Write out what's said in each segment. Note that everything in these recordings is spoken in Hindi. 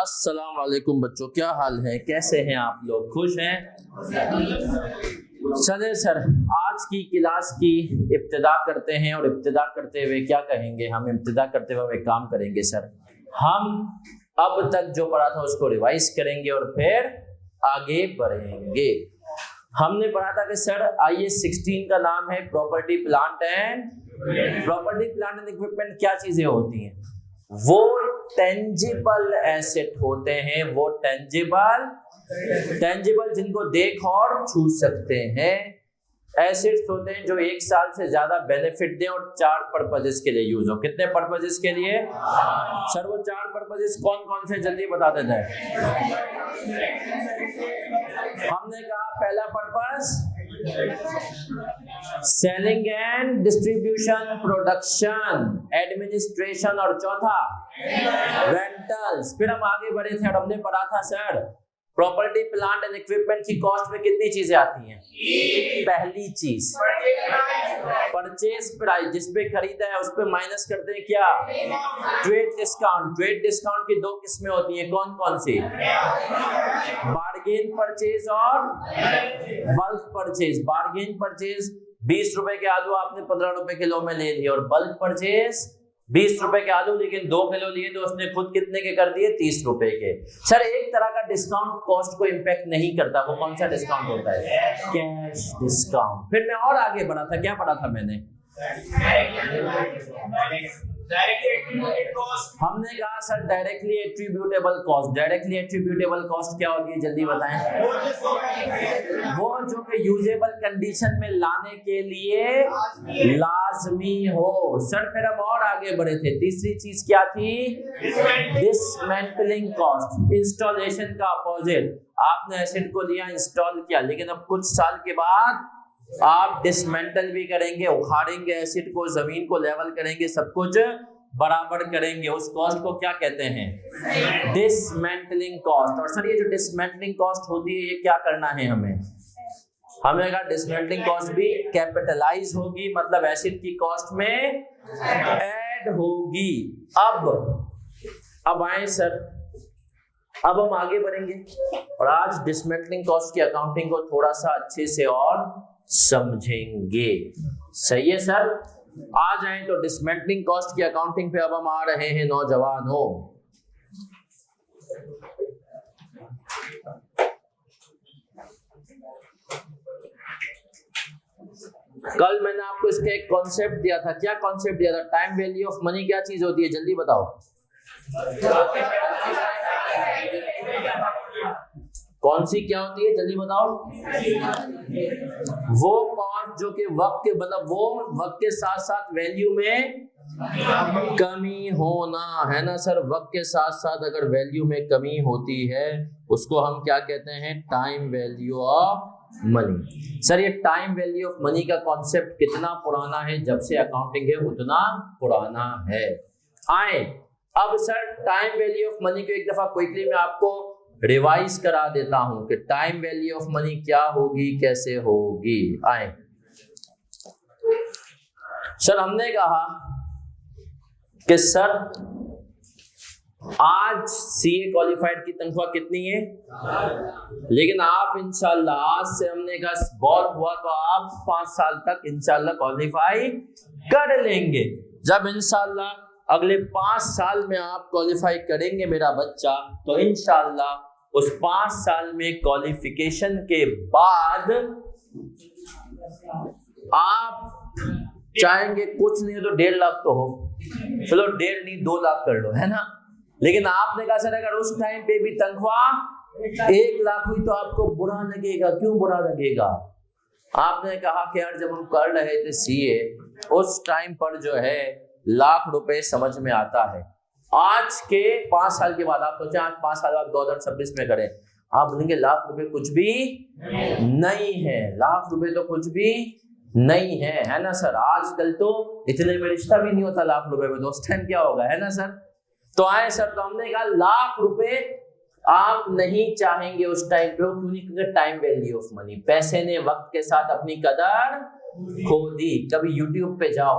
अस्सलाम वालेकुम बच्चों, क्या हाल है? कैसे हैं आप लोग? खुश हैं? चले सर, आज की क्लास की इब्तिदा करते हैं और इब्तिदा करते हुए क्या कहेंगे? हम इब्तिदा करते हुए एक काम करेंगे सर, हम अब तक जो पढ़ा था उसको रिवाइज करेंगे और फिर आगे बढ़ेंगे। हमने पढ़ा था कि सर IAS 16 का नाम है प्रॉपर्टी प्लांट एंड इक्विपमेंट। क्या चीजें होती हैं? वो टेंजिबल एसेट होते हैं, वो टेंजिबल जिनको देख और छू सकते हैं, एसेट्स होते हैं जो 1 साल से ज्यादा बेनिफिट दें और 4 पर्पजेस के लिए यूज हो। कितने पर्पजेस के लिए? सर वो 4 पर्पजेस कौन कौन से, जल्दी बता देते हैं। हमने कहा पहला purpose selling and distribution, production, administration और चौथा रेंटल्स। फिर हम आगे बढ़े थे और हमने पढ़ा था sir property plant and equipment की कॉस्ट में कितनी चीजें आती हैं? पहली चीज परचेज प्राइस, जिसपे खरीदा है उस पे माइनस करते हैं क्या? Trade discount. ट्रेड डिस्काउंट की 2 किस्में होती हैं, कौन कौन सी? बार्गेन परचेज और बल्क परचेज। बार्गेन परचेज 20 रुपए के आलू आपने 15 रुपए किलो में ले लिए, और बल्क परचेज 20 रुपए के आलू लेकिन 2 किलो लिए तो उसने खुद कितने के कर दिए? 30 रुपए के। सर एक तरह का डिस्काउंट कॉस्ट को इंपैक्ट नहीं करता, वो कौन सा डिस्काउंट होता है? Cash discount. फिर मैं और आगे बढ़ा था, क्या पढ़ा था मैंने? हमने कहा sir directly attributable cost. Directly attributable cost क्या होती है, जल्दी बताएं। वो जो कि यूजेबल कंडीशन में लाने के लिए लाजमी हो। सर फिर हम और आगे बढ़े थे, तीसरी चीज क्या थी? Dismantling cost. इंस्टॉलेशन का अपोजिट, आपने एसेट को लिया, इंस्टॉल किया, लेकिन अब कुछ साल के बाद आप डिसमेंटल भी करेंगे, उखाड़ेंगे एसिड को, जमीन को लेवल करेंगे, सब कुछ बराबर करेंगे। उस कॉस्ट को क्या कहते हैं? Dismantling cost. और सर ये जो डिसमेंटलिंग कॉस्ट होती है, ये क्या करना है हमें? हमें कहा डिसमेंटलिंग कॉस्ट भी कैपिटलाइज होगी, मतलब एसिड की कॉस्ट में ऐड होगी। अब आए सर, अब हम आगे बढ़ेंगे और आज डिसमेंटलिंग कॉस्ट की अकाउंटिंग को थोड़ा सा अच्छे से और समझेंगे। सही है सर? आ जाएं तो डिसमेंटलिंग कॉस्ट की अकाउंटिंग पे अब हम आ रहे हैं नौजवानों। कल मैंने आपको इसका एक कॉन्सेप्ट दिया था। क्या कॉन्सेप्ट दिया था? टाइम वैल्यू ऑफ मनी क्या चीज होती है, जल्दी बताओ। कौन सी क्या होती है, जल्दी बताओ। वो कॉस्ट जो कि वक्त के, मतलब वो वक्त के साथ साथ वैल्यू में कमी होना है ना सर। वक्त के साथ साथ अगर वैल्यू में कमी होती है उसको हम क्या कहते हैं? Time value of money. Sir ये टाइम वैल्यू ऑफ मनी का कॉन्सेप्ट कितना पुराना है? जब से अकाउंटिंग है उतना पुराना है। आए अब sir time value of money को एक दफा क्विकली मैं आपको रिवाइज करा देता हूं कि टाइम वैल्यू ऑफ मनी क्या होगी, कैसे होगी। आए सर, हमने कहा कि सर आज CA क्वालिफाइड की तनख्वाह कितनी है? लेकिन आप इंशाल्लाह, आज से हमने कहा बहुत हुआ तो आप 5 साल तक इंशाल्लाह क्वालिफाई कर लेंगे। जब इंशाल्लाह अगले 5 साल में आप क्वालिफाई करेंगे मेरा बच्चा, तो इंशाल्लाह उस 5 साल में क्वालिफिकेशन के बाद आप चाहेंगे कुछ नहीं तो 1.5 लाख तो हो, चलो 1.5 नहीं 2 लाख कर लो, है ना। लेकिन आपने कहा सर अगर उस टाइम पे भी तनख्वाह 1 लाख हुई तो आपको बुरा लगेगा। क्यों बुरा लगेगा? आपने कहा कि यार जब हम कर रहे थे CA उस टाइम पर जो है लाख रुपए समझ में आता है। आज के 5 साल के बाद आप सोचें, आज 5 साल बाद 2026 में करें, आप बोलेंगे लाख रुपए कुछ भी नहीं है। लाख रुपए तो कुछ भी नहीं है ना सर। आजकल तो इतने में रिश्ता भी नहीं होता लाख रुपए में, तो उस टाइम क्या होगा, है ना सर। तो आए सर, तो हमने कहा लाख रुपए आप नहीं चाहेंगे उस टाइम पे, क्योंकि टाइम वैल्यू ऑफ मनी, पैसे ने वक्त के साथ अपनी कदर खो दी। कभी यूट्यूब पे जाओ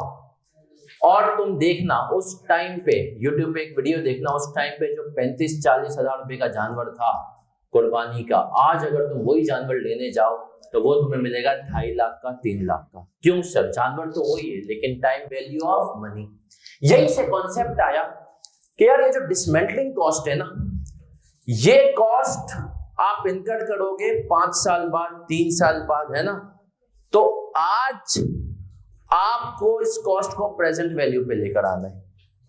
और तुम देखना उस टाइम पे यूट्यूब पे एक वीडियो देखना, उस टाइम पे जो 35-40 हजार रुपए का जानवर था कुर्बानी का, आज अगर तुम वही जानवर लेने जाओ तो वो तुम्हें मिलेगा 2.5 लाख का, 3 लाख का। क्यों सर? जानवर तो वही है लेकिन टाइम वैल्यू ऑफ मनी। यही से कॉन्सेप्ट आया कि यार ये जो डिसमेंटलिंग कॉस्ट है ना, ये कॉस्ट आप इनकट करोगे 5 साल बाद, 3 साल बाद, है ना, तो आज आपको इस कॉस्ट को प्रेजेंट वैल्यू पे लेकर आना है।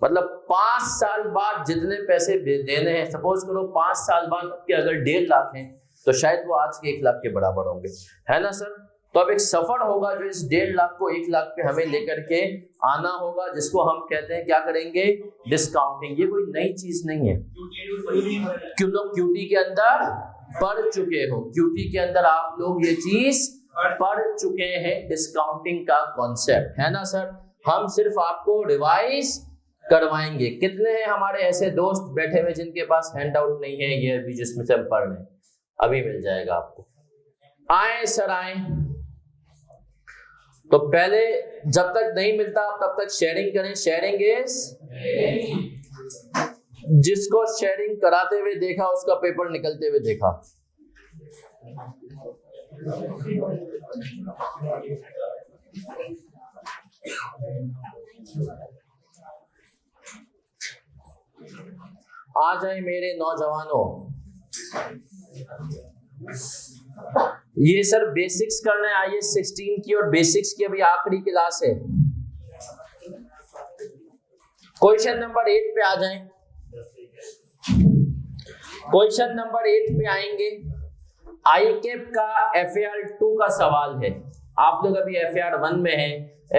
मतलब 5 साल बाद जितने पैसे देने हैं, सपोज करो 5 साल बाद के अगर 1.5 लाख हैं तो शायद वो आज के 1 लाख के बराबर होंगे, है ना सर? तो अब एक सफर होगा जो इस 1.5 लाख को 1 लाख पे हमें लेकर के आना होगा, जिसको हम कहते हैं क्या करेंगे? डिस्काउंटिंग। ये कोई नई चीज नहीं है, क्यों लोग क्यूटी के अंदर पढ़ चुके हो, क्यूटी के अंदर आप लोग ये चीज पढ़ चुके हैं, डिस्काउंटिंग का कॉन्सेप्ट, है ना सर? हम सिर्फ आपको रिवाइज करवाएंगे। कितने हैं हमारे ऐसे दोस्त बैठे हुए जिनके पास हैंड आउट नहीं है ये अभी जिसमें से हम पढ़ रहे हैं? अभी मिल जाएगा आपको। आए सर आए। तो पहले जब तक नहीं मिलता तब तक शेयरिंग करें। शेयरिंग इज, जिसको शेयरिंग कराते हुए देखा उसका पेपर निकलते हुए देखा। आ जाए मेरे नौजवानों, ये सर बेसिक्स करना है IAS 16 की, और बेसिक्स की अभी आखिरी क्लास है। क्वेश्चन नंबर 8 पे आ जाएं। क्वेश्चन नंबर 8 पे आएंगे। ICAP का FAR 2 का सवाल है। आप लोग अभी FAR 1 में हैं,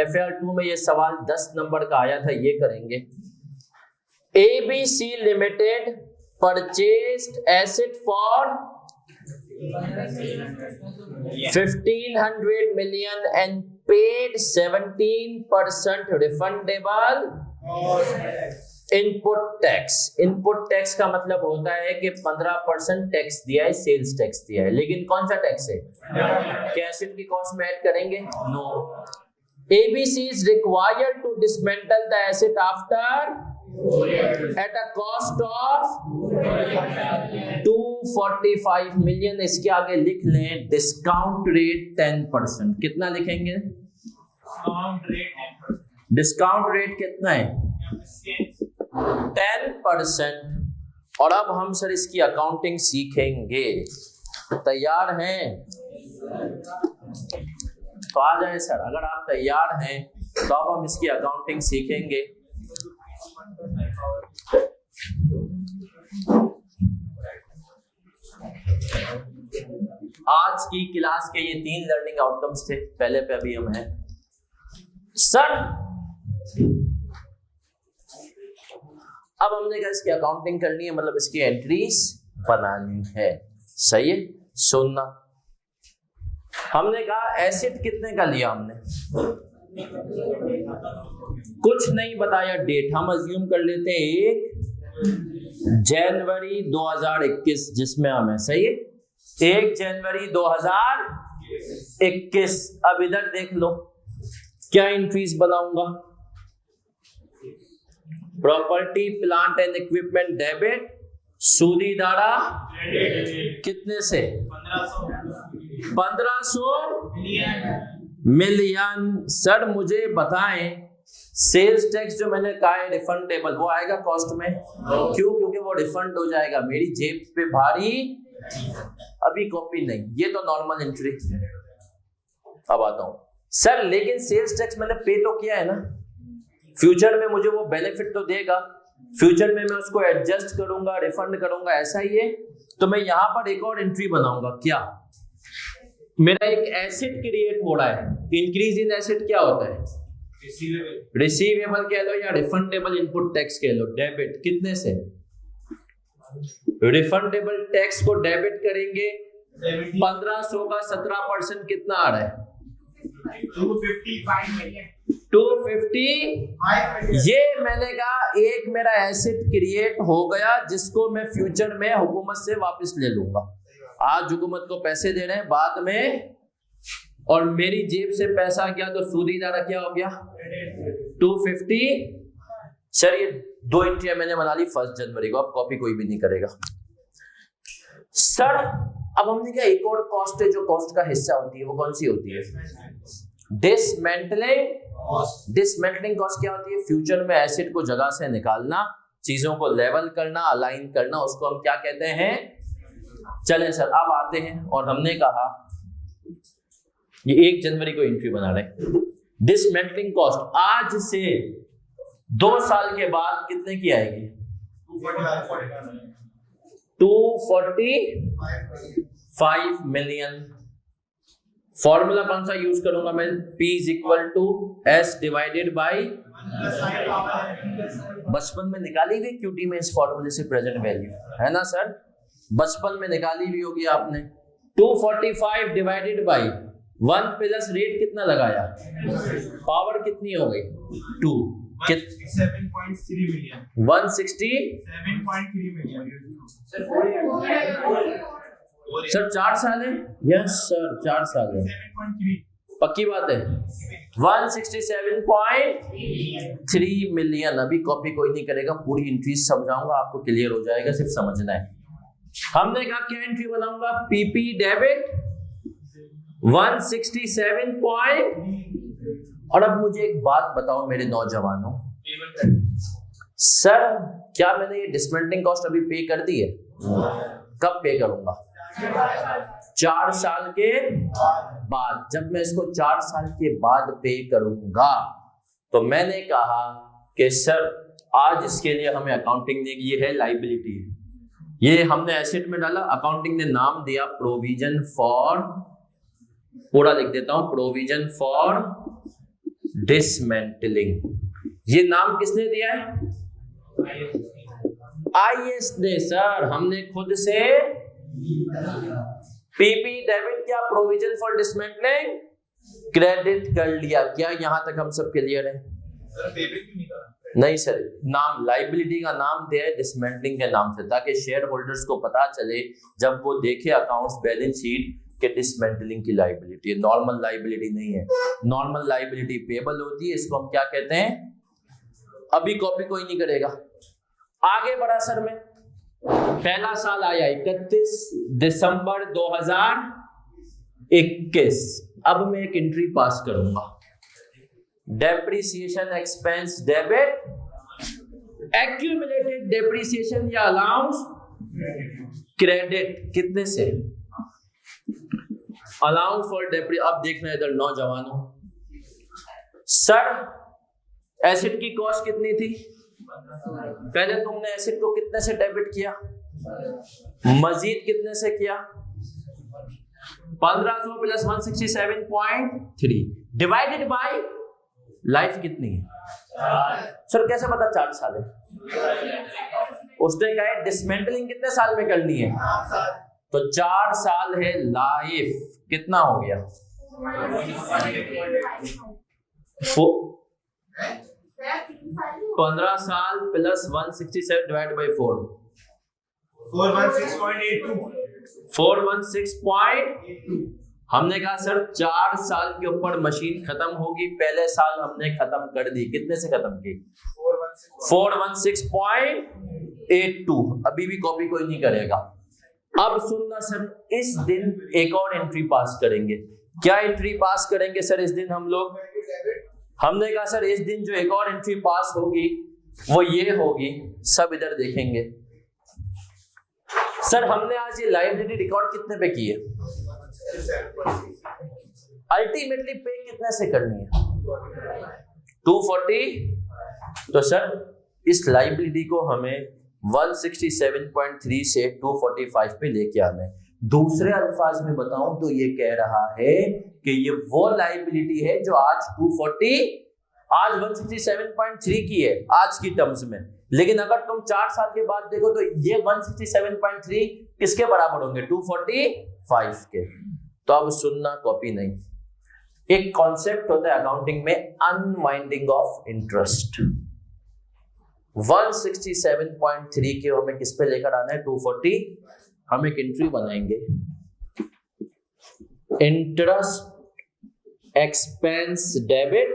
FAR 2 में ये सवाल 10 नंबर का आया था, ये करेंगे। ABC Limited purchased asset for 1,500 million and paid 17% refundable input tax. Input tax का मतलब होता है कि 15% टैक्स दिया है, सेल्स टैक्स दिया है, लेकिन कौन सा टैक्स है? क्या एसेट की कॉस्ट में ऐड करेंगे? No. ABC is required to dismantle the asset after at a cost of 245 million। इसके आगे लिख लें डिस्काउंट रेट 10%। कितना लिखेंगे? डिस्काउंट रेट कितना है? 10%। और अब हम सर इसकी अकाउंटिंग सीखेंगे। तैयार हैं? तो आ जाए सर, अगर आप तैयार हैं तो अब हम इसकी अकाउंटिंग सीखेंगे। आज की क्लास के ये 3 लर्निंग आउटकम्स थे, पहले पे अभी हम हैं सर। अब हमने कहा इसकी अकाउंटिंग करनी है, मतलब इसकी एंट्रीज बनानी है। सही है? सुनना, हमने कहा एसेट कितने का लिया हमने, कुछ नहीं बताया डेट, हम अज्यूम कर लेते हैं 1 जनवरी 2021 जिसमें हम है। सही है? 1 जनवरी 2021। अब इधर देख लो क्या एंट्रीज बनाऊंगा। Property plant and equipment debit, सूदी दारा कितने से? 1500 मिलियन। सर मुझे बताएं सेल्स टैक्स जो मैंने कहा है रिफंडेबल, वो आएगा कॉस्ट में? क्यों? क्योंकि वो रिफंड हो जाएगा, मेरी जेब पे भारी अभी कॉपी नहीं, ये तो नॉर्मल एंट्री। अब आता हूं सर, लेकिन सेल्स टैक्स मैंने पे तो किया है ना, फ्यूचर में मुझे वो बेनिफिट तो देगा, फ्यूचर में मैं उसको एडजस्ट करूंगा, रिफंड करूंगा, ऐसा ही है। तो मैं यहां पर एक और एंट्री बनाऊंगा। क्या? मेरा एक एसेट क्रिएट हो रहा है। इंक्रीज इन एसेट क्या होता है? रिसीवेबल कह लो या रिफंडेबल इनपुट टैक्स कह लो। डेबिट कितने से? रिफंडेबल टैक्स को डेबिट करेंगे 1500 का 17% कितना आ रहा है? 250। ये मैंने कहा एक मेरा एसेट क्रिएट हो गया जिसको मैं फ्यूचर में हुकूमत से वापस ले लूंगा। आज हुकूमत को पैसे दे रहे हैं, बाद में और मेरी जेब से पैसा गया तो सूदी दारा क्या हो गया? 250। सर ये 2 एंट्रियां मैंने बना ली 1 जनवरी को, अब कॉपी कोई भी नहीं करेगा। सर अब हमने क्या एक और कॉस्ट है जो कॉस्ट का हिस्सा होती है, वो कौन सी होती है? डिसमेंटलिंग। डिसमेंटलिंग कॉस्ट क्या होती है? फ्यूचर में एसिड को जगह से निकालना, चीजों को लेवल करना, अलाइन करना, उसको हम क्या कहते हैं? चलें सर अब आते हैं, और हमने कहा ये 1 जनवरी को एंट्री बना रहे हैं। डिसमेंटलिंग कॉस्ट आज से 2 साल के बाद कितने की आएगी? 245 मिलियन। फॉर्मूला कौन सा यूज करूंगा मैं? P is equal to S divided by, बचपन में निकाली हुई क्यूटी में इस फॉर्मूले से प्रेजेंट वैल्यू है ना सर, बचपन में निकाली हुई होगी आपने। 245 डिवाइडेड बाई 1 प्लस रेट कितना लगाया, पावर कितनी हो गई? 2। 167.3 मिलियन। 167.3 मिलियन सर 4 साल है? यस सर 4 साल है, 7.3 पक्की बात है। 167.3 मिलियन। अभी कॉपी कोई नहीं करेगा, पूरी एंट्री समझाऊंगा आपको, क्लियर हो जाएगा, सिर्फ समझना है। हमने कहा क्या एंट्री बनाऊंगा? पीपी डेबिट 167 और अब मुझे एक बात बताओ मेरे नौजवानों, सर क्या मैंने ये डिसमेंटलिंग कॉस्ट अभी पे कर दी है? कब पे करूंगा? 4 साल के बाद। जब मैं इसको 4 साल के बाद पे करूंगा तो मैंने कहा कि सर आज इसके लिए हमें अकाउंटिंग ने, ये है लाइबिलिटी, ये हमने एसेट में डाला, अकाउंटिंग ने नाम दिया प्रोविजन फॉर, पूरा लिख देता हूं, प्रोविजन फॉर डिसमेंटलिंग। ये नाम किसने दिया है? IAS ने सर, हमने खुद से पीपी डेबिट क्या, प्रोविजन फॉर डिसमेंटलिंग क्रेडिट कर लिया। क्या यहां तक हम सब क्लियर है? नहीं सर, नाम लाइबिलिटी का नाम दिया है डिसमेंटलिंग के नाम से, ताकि शेयर होल्डर्स को पता चले जब वो देखे अकाउंट्स बैलेंस शीट कि डिसमेंटलिंग की लाइबिलिटी है, नॉर्मल लाइबिलिटी नहीं है। नॉर्मल लाइबिलिटी पेबल होती है, इसको हम क्या कहते हैं? अभी कॉपी कोई नहीं करेगा। आगे बढ़ा सर, मैं पहला साल आया 31 दिसंबर 2021। अब मैं एक एंट्री पास करूंगा, depreciation expense debit, accumulated depreciation या अलाउंस क्रेडिट, कितने से? Allowance for depreciation. अब देखना इधर नौजवानों, सर एसिड की कॉस्ट कितनी थी? पहले तुमने एसिड को कितने से डेबिट किया, मजीद कितने से किया? 1500 प्लस 167.3 डिवाइडेड बाय लाइफ कितनी है? सर कैसे पता 4 साल है? उसने कहा है डिसमेंटलिंग कितने साल में करनी है, तो 4 साल है लाइफ, कितना हो गया? 15 साल प्लस 167 डिवाइड बाई 4, 416.82। हमने कहा सर 4 साल के ऊपर मशीन खत्म होगी, पहले साल हमने खत्म कर दी, कितने से खत्म की? 416.82। अभी भी कॉपी कोई नहीं करेगा। अब सुनना सर, इस दिन एक और एंट्री पास करेंगे। क्या एंट्री पास करेंगे सर इस दिन हम लोग? हमने कहा सर इस दिन जो एक और एंट्री पास होगी वो ये होगी, सब इधर देखेंगे। सर हमने आज ये लाइबिलिटी रिकॉर्ड कितने पे की है? अल्टीमेटली पे कितने से करनी है? 240। तो सर इस लाइबिलिटी को हमें 167.3 से 245 पे लेके आना है। दूसरे अल्फाज में बताऊं तो ये कह रहा है कि ये वो लाइबिलिटी है जो आज 167.3 की है आज की टर्म्स में, लेकिन अगर तुम 4 साल के बाद देखो तो ये 167.3 किसके बराबर होंगे? 245 के। तो अब सुनना, कॉपी नहीं। एक कॉन्सेप्ट होता है अकाउंटिंग में, अनवाइंडिंग ऑफ इंटरेस्ट। 167.3 के हमें किस पे लेकर आना है? 240। हम एक एंट्री बनाएंगे, interest expense debit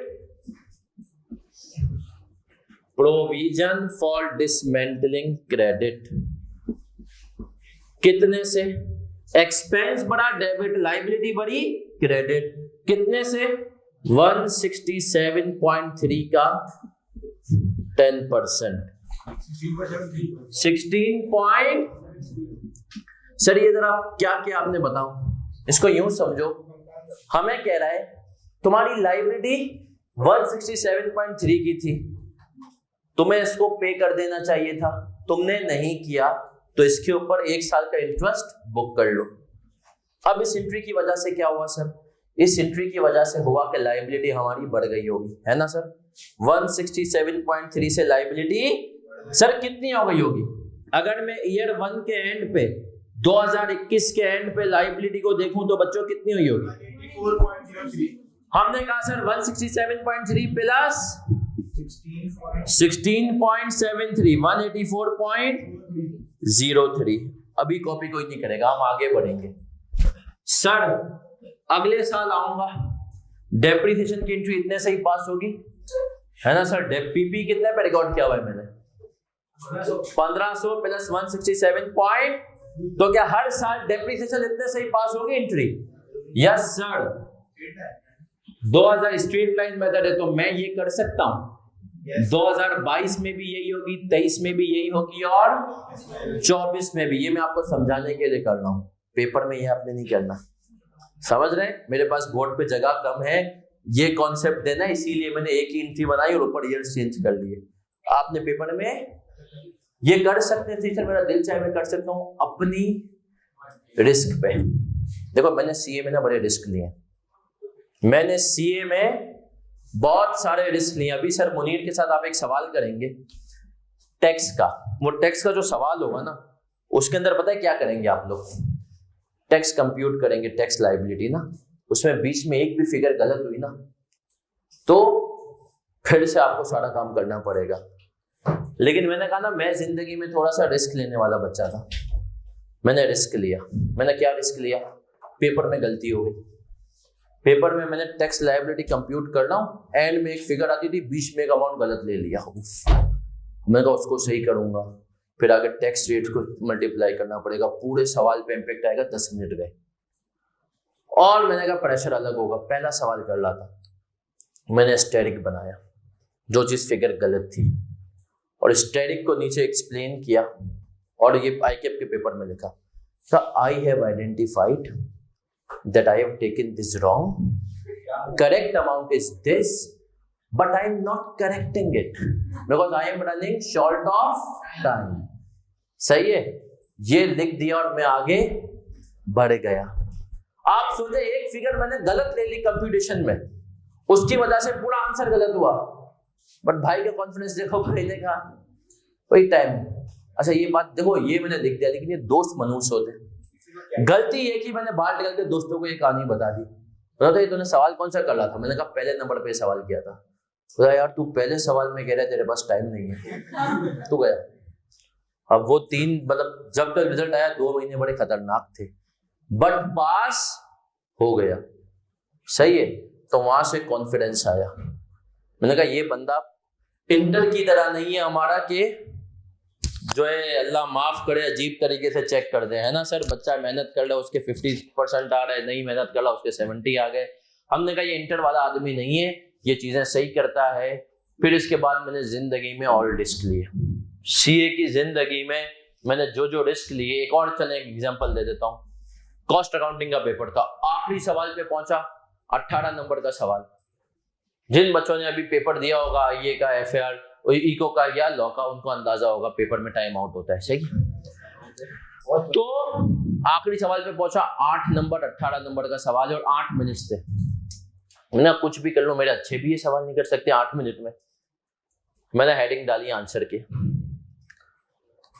provision for dismantling credit कितने से? एक्सपेंस बढ़ा डेबिट, लाइबिलिटी बढ़ी क्रेडिट, कितने से? 167.3 का 10%, 16 सर ये जरा क्या क्या आपने बताओ, इसको यूं समझो, हमें कह रहा है तुम्हारी लाइबिलिटी 167.3 की थी, तुम्हें इसको पे कर देना चाहिए था, तुमने नहीं किया, तो इसके ऊपर 1 साल का इंटरेस्ट बुक कर लो। अब इस एंट्री की वजह से क्या हुआ सर? इस एंट्री की वजह से हुआ कि लाइबिलिटी हमारी बढ़ गई होगी, है ना सर? 167.3 से लाइबिलिटी सर कितनी हो गई होगी? अगर मैं ईयर 1 के एंड पे 2021 के एंड पे लाइबिलिटी को देखूं तो बच्चों कितनी हुई होगी? 84.03। हमने कहा सर 167.3 प्लस 16.73 184.03। अभी कॉपी कोई नहीं करेगा, हम आगे बढ़ेंगे। सर अगले साल आऊंगा, डेप्रिसिएशन की एंट्री इतने से ही पास होगी, है ना सर? पीपी कितने पे रिकॉर्ड किया हुआ है मैंने? 1500 प्लस 167 तो क्या हर साल डेप्रिसिएशन इतने से ही पास होगी entry? Yes sir. 2000 straight line method है तो मैं ये कर सकता हूं। 2022 में भी यही होगी, 23 में भी यही होगी और 24 में भी। ये मैं आपको समझाने के लिए कर रहा हूं, पेपर में ये आपने नहीं करना, समझ रहे हैं? मेरे पास बोर्ड पे जगह कम है, ये कॉन्सेप्ट देना, इसीलिए मैंने एक ही एंट्री बनाई और ऊपर ईयर चेंज कर लिए। आपने पेपर में ये कर सकते थे सर, मेरा दिल चाहे मैं कर सकता हूं अपनी रिस्क पे। देखो मैंने सीए में ना बड़े रिस्क लिए, मैंने सीए में बहुत सारे रिस्क लिए। अभी सर मुनीर के साथ आप एक सवाल करेंगे टैक्स का, वो टैक्स का जो सवाल होगा ना उसके अंदर पता है क्या करेंगे आप लोग? टैक्स कंप्यूट करेंगे, टैक्स लायबिलिटी ना, उसमें बीच में एक भी फिगर गलत हुई ना तो फिर से आपको सारा काम करना पड़ेगा। लेकिन मैंने कहा ना मैं जिंदगी में थोड़ा सा रिस्क लेने वाला बच्चा था, मैंने रिस्क लिया। मैंने क्या रिस्क लिया? पेपर में गलती हो गई, पेपर में मैंने टैक्स लायबिलिटी कंप्यूट कर रहा हूँ, एंड में एक फिगर आती थी, बीच में एक अमाउंट गलत ले लिया। मैं कहा उसको सही करूंगा, फिर आगे टैक्स रेट को मल्टीप्लाई करना पड़ेगा, पूरे सवाल पे इम्पैक्ट आएगा, 10 मिनट गए। और मैंने कहा प्रेशर अलग होगा, पहला सवाल कर रहा था, मैंने स्टेरिक बनाया, जो चीज फिगर गलत थी, और स्टेरिक को नीचे एक्सप्लेन किया, और ये आईकेप के पेपर में लिखा था, I have identified that I have taken this wrong, correct amount is this, but I am not correcting it because I am running short of time। सही है, ये लिख दिया और मैं आगे बढ़ गया। आप सोचे एक फिगर मैंने गलत ले ली कंप्यूटेशन में, उसकी वजह से पूरा आंसर गलत हुआ, बट भाई का कॉन्फिडेंस देखो, भाई ने कहा वही टाइम, अच्छा ये बात देखो, ये मैंने लिख दिया, लेकिन ये दोस्त मनुष्य होते, गलती ये कि मैंने बाहर निकल के दोस्तों को ये कहानी बता दी। बोला तो ये तूने सवाल कौन सा कर रहा था? मैंने कहा पहले नंबर पे सवाल किया था। बोला यार तू पहले सवाल में कह रहा है तेरे पास टाइम नहीं है, तू गया। अब वो 3 मतलब जब तक रिजल्ट आया 2 महीने बड़े खतरनाक थे, बट पास हो गया, सही है। तो वहां से कॉन्फिडेंस आया, मैंने कहा ये बंदा इंटर की तरह नहीं है हमारा कि जो है अल्लाह माफ करे अजीब तरीके से चेक कर दे, है ना सर? बच्चा मेहनत कर रहा है, उसके 50% आ रहे, नहीं मेहनत कर रहा उसके 70 आ गए। हमने कहा ये इंटर वाला आदमी नहीं है, ये चीजें सही करता है। फिर इसके बाद मैंने जिंदगी में और रिस्क लिए, सीए की जिंदगी में मैंने जो जो रिस्क लिए। एक और चले एग्जाम्पल दे देता हूँ, कॉस्ट अकाउंटिंग का पेपर था, आखिरी सवाल पे पहुंचा, 18 नंबर का सवाल। जिन बच्चों ने अभी पेपर दिया होगा ये का, FAR, इको का या लॉ का, उनको अंदाजा होगा पेपर में टाइम आउट होता है, सही। तो आखिरी सवाल पे पहुंचा, 8 नंबर 18 नंबर का सवाल और 8 मिनट थे। मैंने कुछ भी कर लो, मेरे अच्छे भी ये सवाल नहीं कर सकते 8 मिनट में। मैंने हेडिंग डाली आंसर की,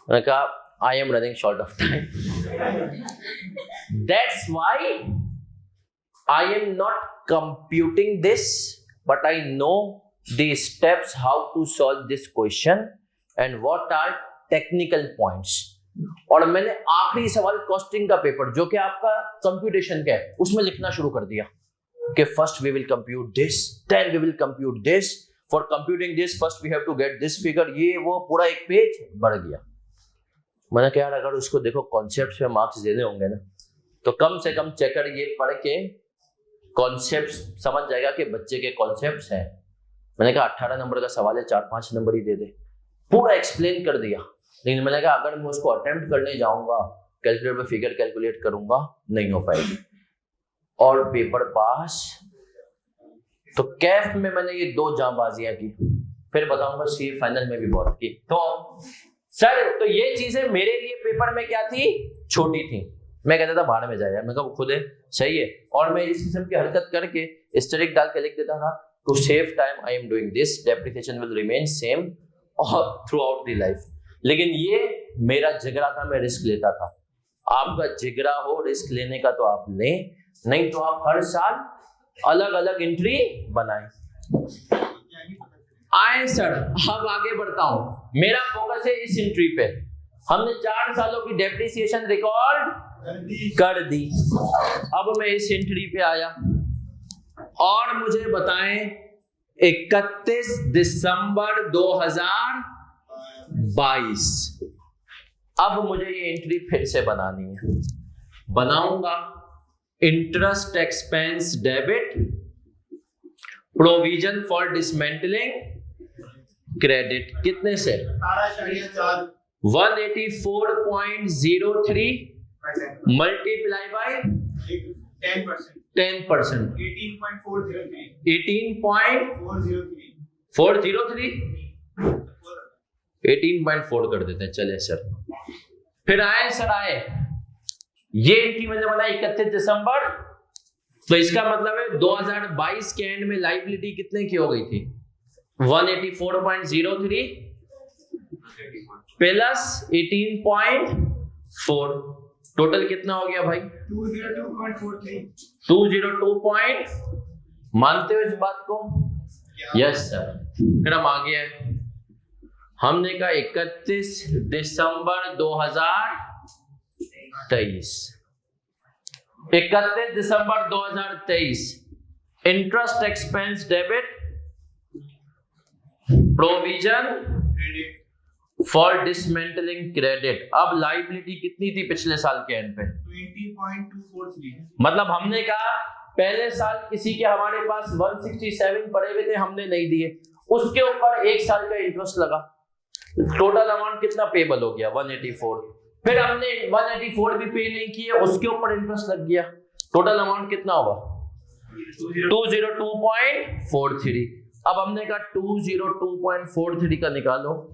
मैंने कहा I am running short of time, that's why I am not computing this, but I know the steps how to solve this question and what are technical points। और मैंने आखिरी सवाल कॉस्टिंग का पेपर जो कि आपका कंप्यूटेशन का है उसमें लिखना शुरू कर दिया कि first we will compute this, then we will compute this, for computing this first we have to get this figure, ये वो पूरा एक पेज बढ़ गया। मैंने कहा यार अगर उसको देखो कॉन्सेप्ट्स पे मार्क्स देने होंगे ना तो कम से कम चेकर ये पढ़ के कॉन्सेप्ट्स समझ जाएगा कि बच्चे के कॉन्सेप्ट्स हैं। मैंने कहा 18 नंबर का सवाल है 4-5 नंबर ही दे दे, पूरा एक्सप्लेन कर दिया। लेकिन मैंने कहा अगर मैं उसको अटेम्प्ट करने जाऊंगा कैलकुलेटर पे फिगर कैलकुलेट करूंगा नहीं हो पाएगी, और पेपर पास। तो कैफ में मैंने ये 2 जांबाजियां की, फिर बताऊंगा सी फाइनल में भी बहुत की। तो सर तो ये चीजें मेरे लिए पेपर में क्या थी, छोटी थी। मैं कहता था भाड़ में जाए यार, मैं कहा वो खुद है सही है, और मैं इस किस्म की हरकत करके एस्टेरिक डाल के लिख देता था to save time I am doing this, depreciation will remain same throughout the life. लेकिन ये मेरा जिगरा था, मैं रिस्क लेता था। आपका जिगरा हो रिस्क लेने का तो आप लें, नहीं तो आप हर साल अलग अलग एंट्री बनाएं। आए सर अब आगे बढ़ता हूं, मेरा फोकस है इस एंट्री पे। हमने 4 सालों की डेप्रिसिएशन रिकॉर्ड कर दी। अब मैं इस एंट्री पे आया और मुझे बताएं 31 दिसंबर 2022। अब मुझे ये एंट्री फिर से बनानी है। बनाऊंगा interest expense debit, provision for dismantling credit, कितने से 184.03 मल्टीप्लाई बाय 10%, 18.4 कर देते हैं। चले सर फिर आए ये एंट्री मैंने बनाई 31 दिसंबर, तो इसका मतलब है 2022 के एंड में लायबिलिटी कितने की हो गई थी, 184.03 प्लस 18.4, टोटल कितना हो गया भाई 202. मानते हो इस बात को? Yes sir. फिर हम आगे हैं, हमने कहा 31 दिसंबर 2023, 31 दिसंबर 2023 interest expense debit, provision for dismantling credit. अब लायबिलिटी कितनी थी पिछले साल के एंड पे 20.243, मतलब हमने कहा पहले साल किसी के हमारे पास 167 पड़े हुए थे, हमने नहीं दिए, उसके ऊपर 1 साल का इंटरेस्ट लगा, टोटल अमाउंट कितना पेबल हो गया 184। फिर हमने 184 भी पे नहीं किए, उसके ऊपर इंटरेस्ट लग गया, टोटल अमाउंट कितना होगा 202.43। अब हमने कहा 202.43 का निकालो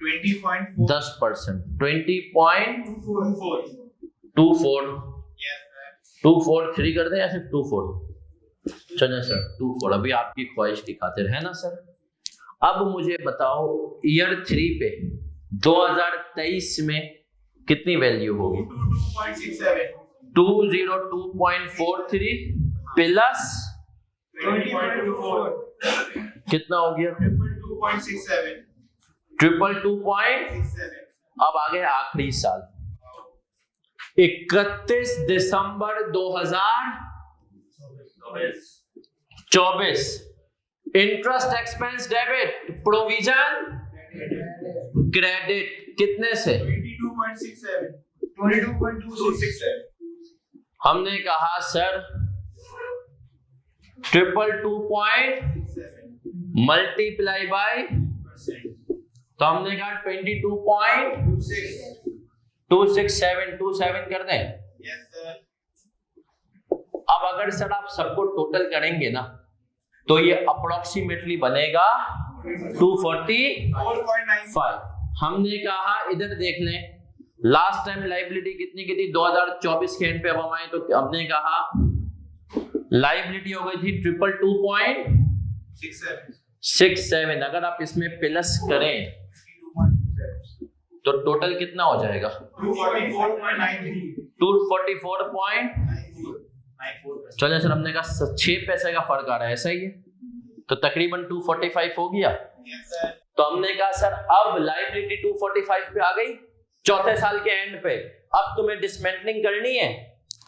10%, 20.24 कर दें या सिर्फ 24? चलो सर 24, अभी आपकी ख्वाहिश की खातिर है ना सर। अब मुझे बताओ ईयर 3 पे 2023 में कितनी वैल्यू होगी 202.43 प्लस 20.24 कितना हो गया 222.67। 222. अब आ गए आखिरी साल 31 दिसंबर 2024, interest expense debit, provision credit कितने से 22.67। हमने कहा सर 222 मल्टीप्लाई बाय, तो हमने कहा 22.267 कर दें। अब अगर सर आप सबको टोटल करेंगे ना तो ये अप्रोक्सीमेटली बनेगा 245। हमने कहा इधर देख लें लास्ट टाइम लायबिलिटी कितनी की थी 2024 के एंड पे, अब हम आए तो हमने कहा लायबिलिटी हो गई थी 222.67। अगर आप इसमें प्लस करें तो टोटल कितना हो जाएगा 244. चलिए सर हमने कहा 6 पैसे का फर्क आ रहा है, ऐसा ही है, तो तकरीबन 245 हो गया। तो हमने कहा सर अब लायबिलिटी 245 पे आ गई चौथे साल के एंड पे, अब तुम्हें डिसमेंटलिंग करनी है,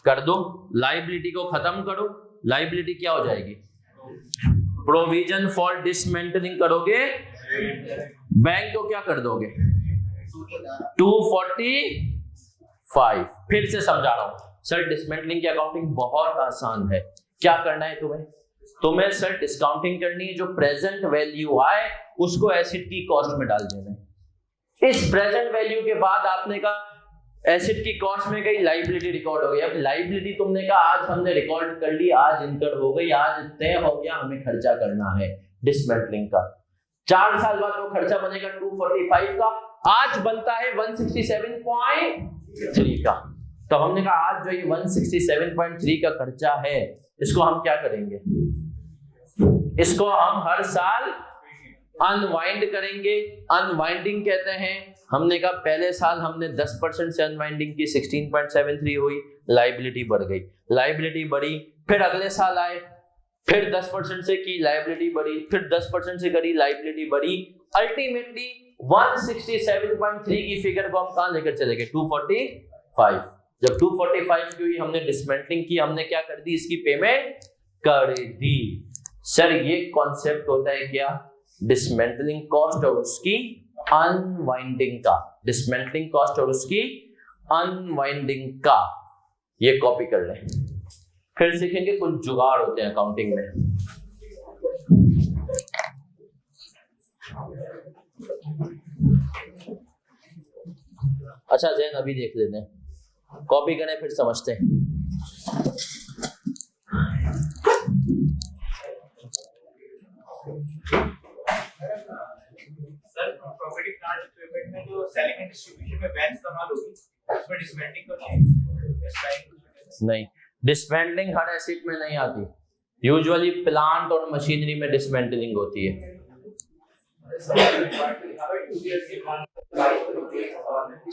कर दो, लायबिलिटी को खत्म करो। लायबिलिटी क्या हो जाएगी प्रोविजन फॉर डिसमेंटलिंग करोगे, बैंक को क्या कर दोगे 245। फिर से समझा रहा हूं सर, डिसमेंटलिंग की अकाउंटिंग बहुत आसान है। क्या करना है तुम्हें सर डिस्काउंटिंग करनी है, जो प्रेजेंट वैल्यू आए उसको एसेट की कॉस्ट में डाल देना है। इस प्रेजेंट वैल्यू के बाद आपने कहा एसेट की कॉस्ट में गई, लाइबिलिटी रिकॉर्ड हो गई। अब लाइबिलिटी तुमने कहा आज हमने रिकॉर्ड कर ली, आज इनकम हो गई, आज तय हो गया, हमें खर्चा करना है डिसमेंटलिंग का। 4 साल बाद वो खर्चा बनेगा 245 का, आज बनता है 167.3 का। तो हमने कहा आज जो ये 167.3 का खर्चा है, इसको हम क्या करेंगे, इसको हम हर साल अनवाइंड करेंगे। अनवाइंडिंग कहते हैं, हमने कहा पहले साल हमने 10% से अनवाइंडिंग की, 16.73 हुई, लाइबिलिटी बढ़ गई, लाइबिलिटी बढ़ी, फिर अगले साल आए, फिर 10% से की, लाइबिलिटी बढ़ी, फिर 10% से करी, लाइबिलिटी बढ़ी, अल्टीमेटली 167.3 की फिगर को हम कहां लेकर चले गए 245। जब 245 की हुई, हमने डिसमेंटलिंग की, हमने क्या कर दी, इसकी पेमेंट कर दी। सर ये कॉन्सेप्ट होता है क्या, डिसमेंटलिंग कॉस्ट और उसकी अनवाइंडिंग का, डिसमेंटलिंग कॉस्ट और उसकी अनवाइंडिंग का। ये कॉपी कर लें, फिर सीखेंगे कुछ जुगाड़ होते हैं अकाउंटिंग में। अच्छा जैन अभी देख लेते हैं, कॉपी करें फिर समझते हैं। सर प्रॉपर्टी प्लांट इक्विपमेंट में जो सेलिंग एंड डिस्ट्रीब्यूशन में वैन इस्तेमाल होगी, उसमें डिसमेंटलिंग तो नहीं, डिसमेंटलिंग हर एसेट में नहीं आती, यूजुअली प्लांट और मशीनरी में डिसमेंटलिंग होती है।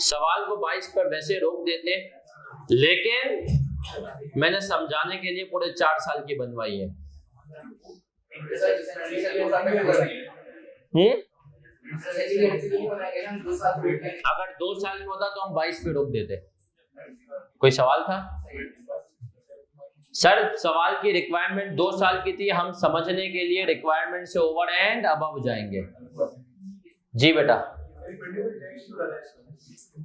सवाल को 22 पर वैसे रोक देते, लेकिन मैंने समझाने के लिए पूरे 4 साल की बनवाई है। अगर 2 साल में होता तो हम 22 पे रोक देते। कोई सवाल था सर? सवाल की रिक्वायरमेंट 2 साल की थी, हम समझने के लिए रिक्वायरमेंट से ओवर एंड अबव जाएंगे। जी बेटा,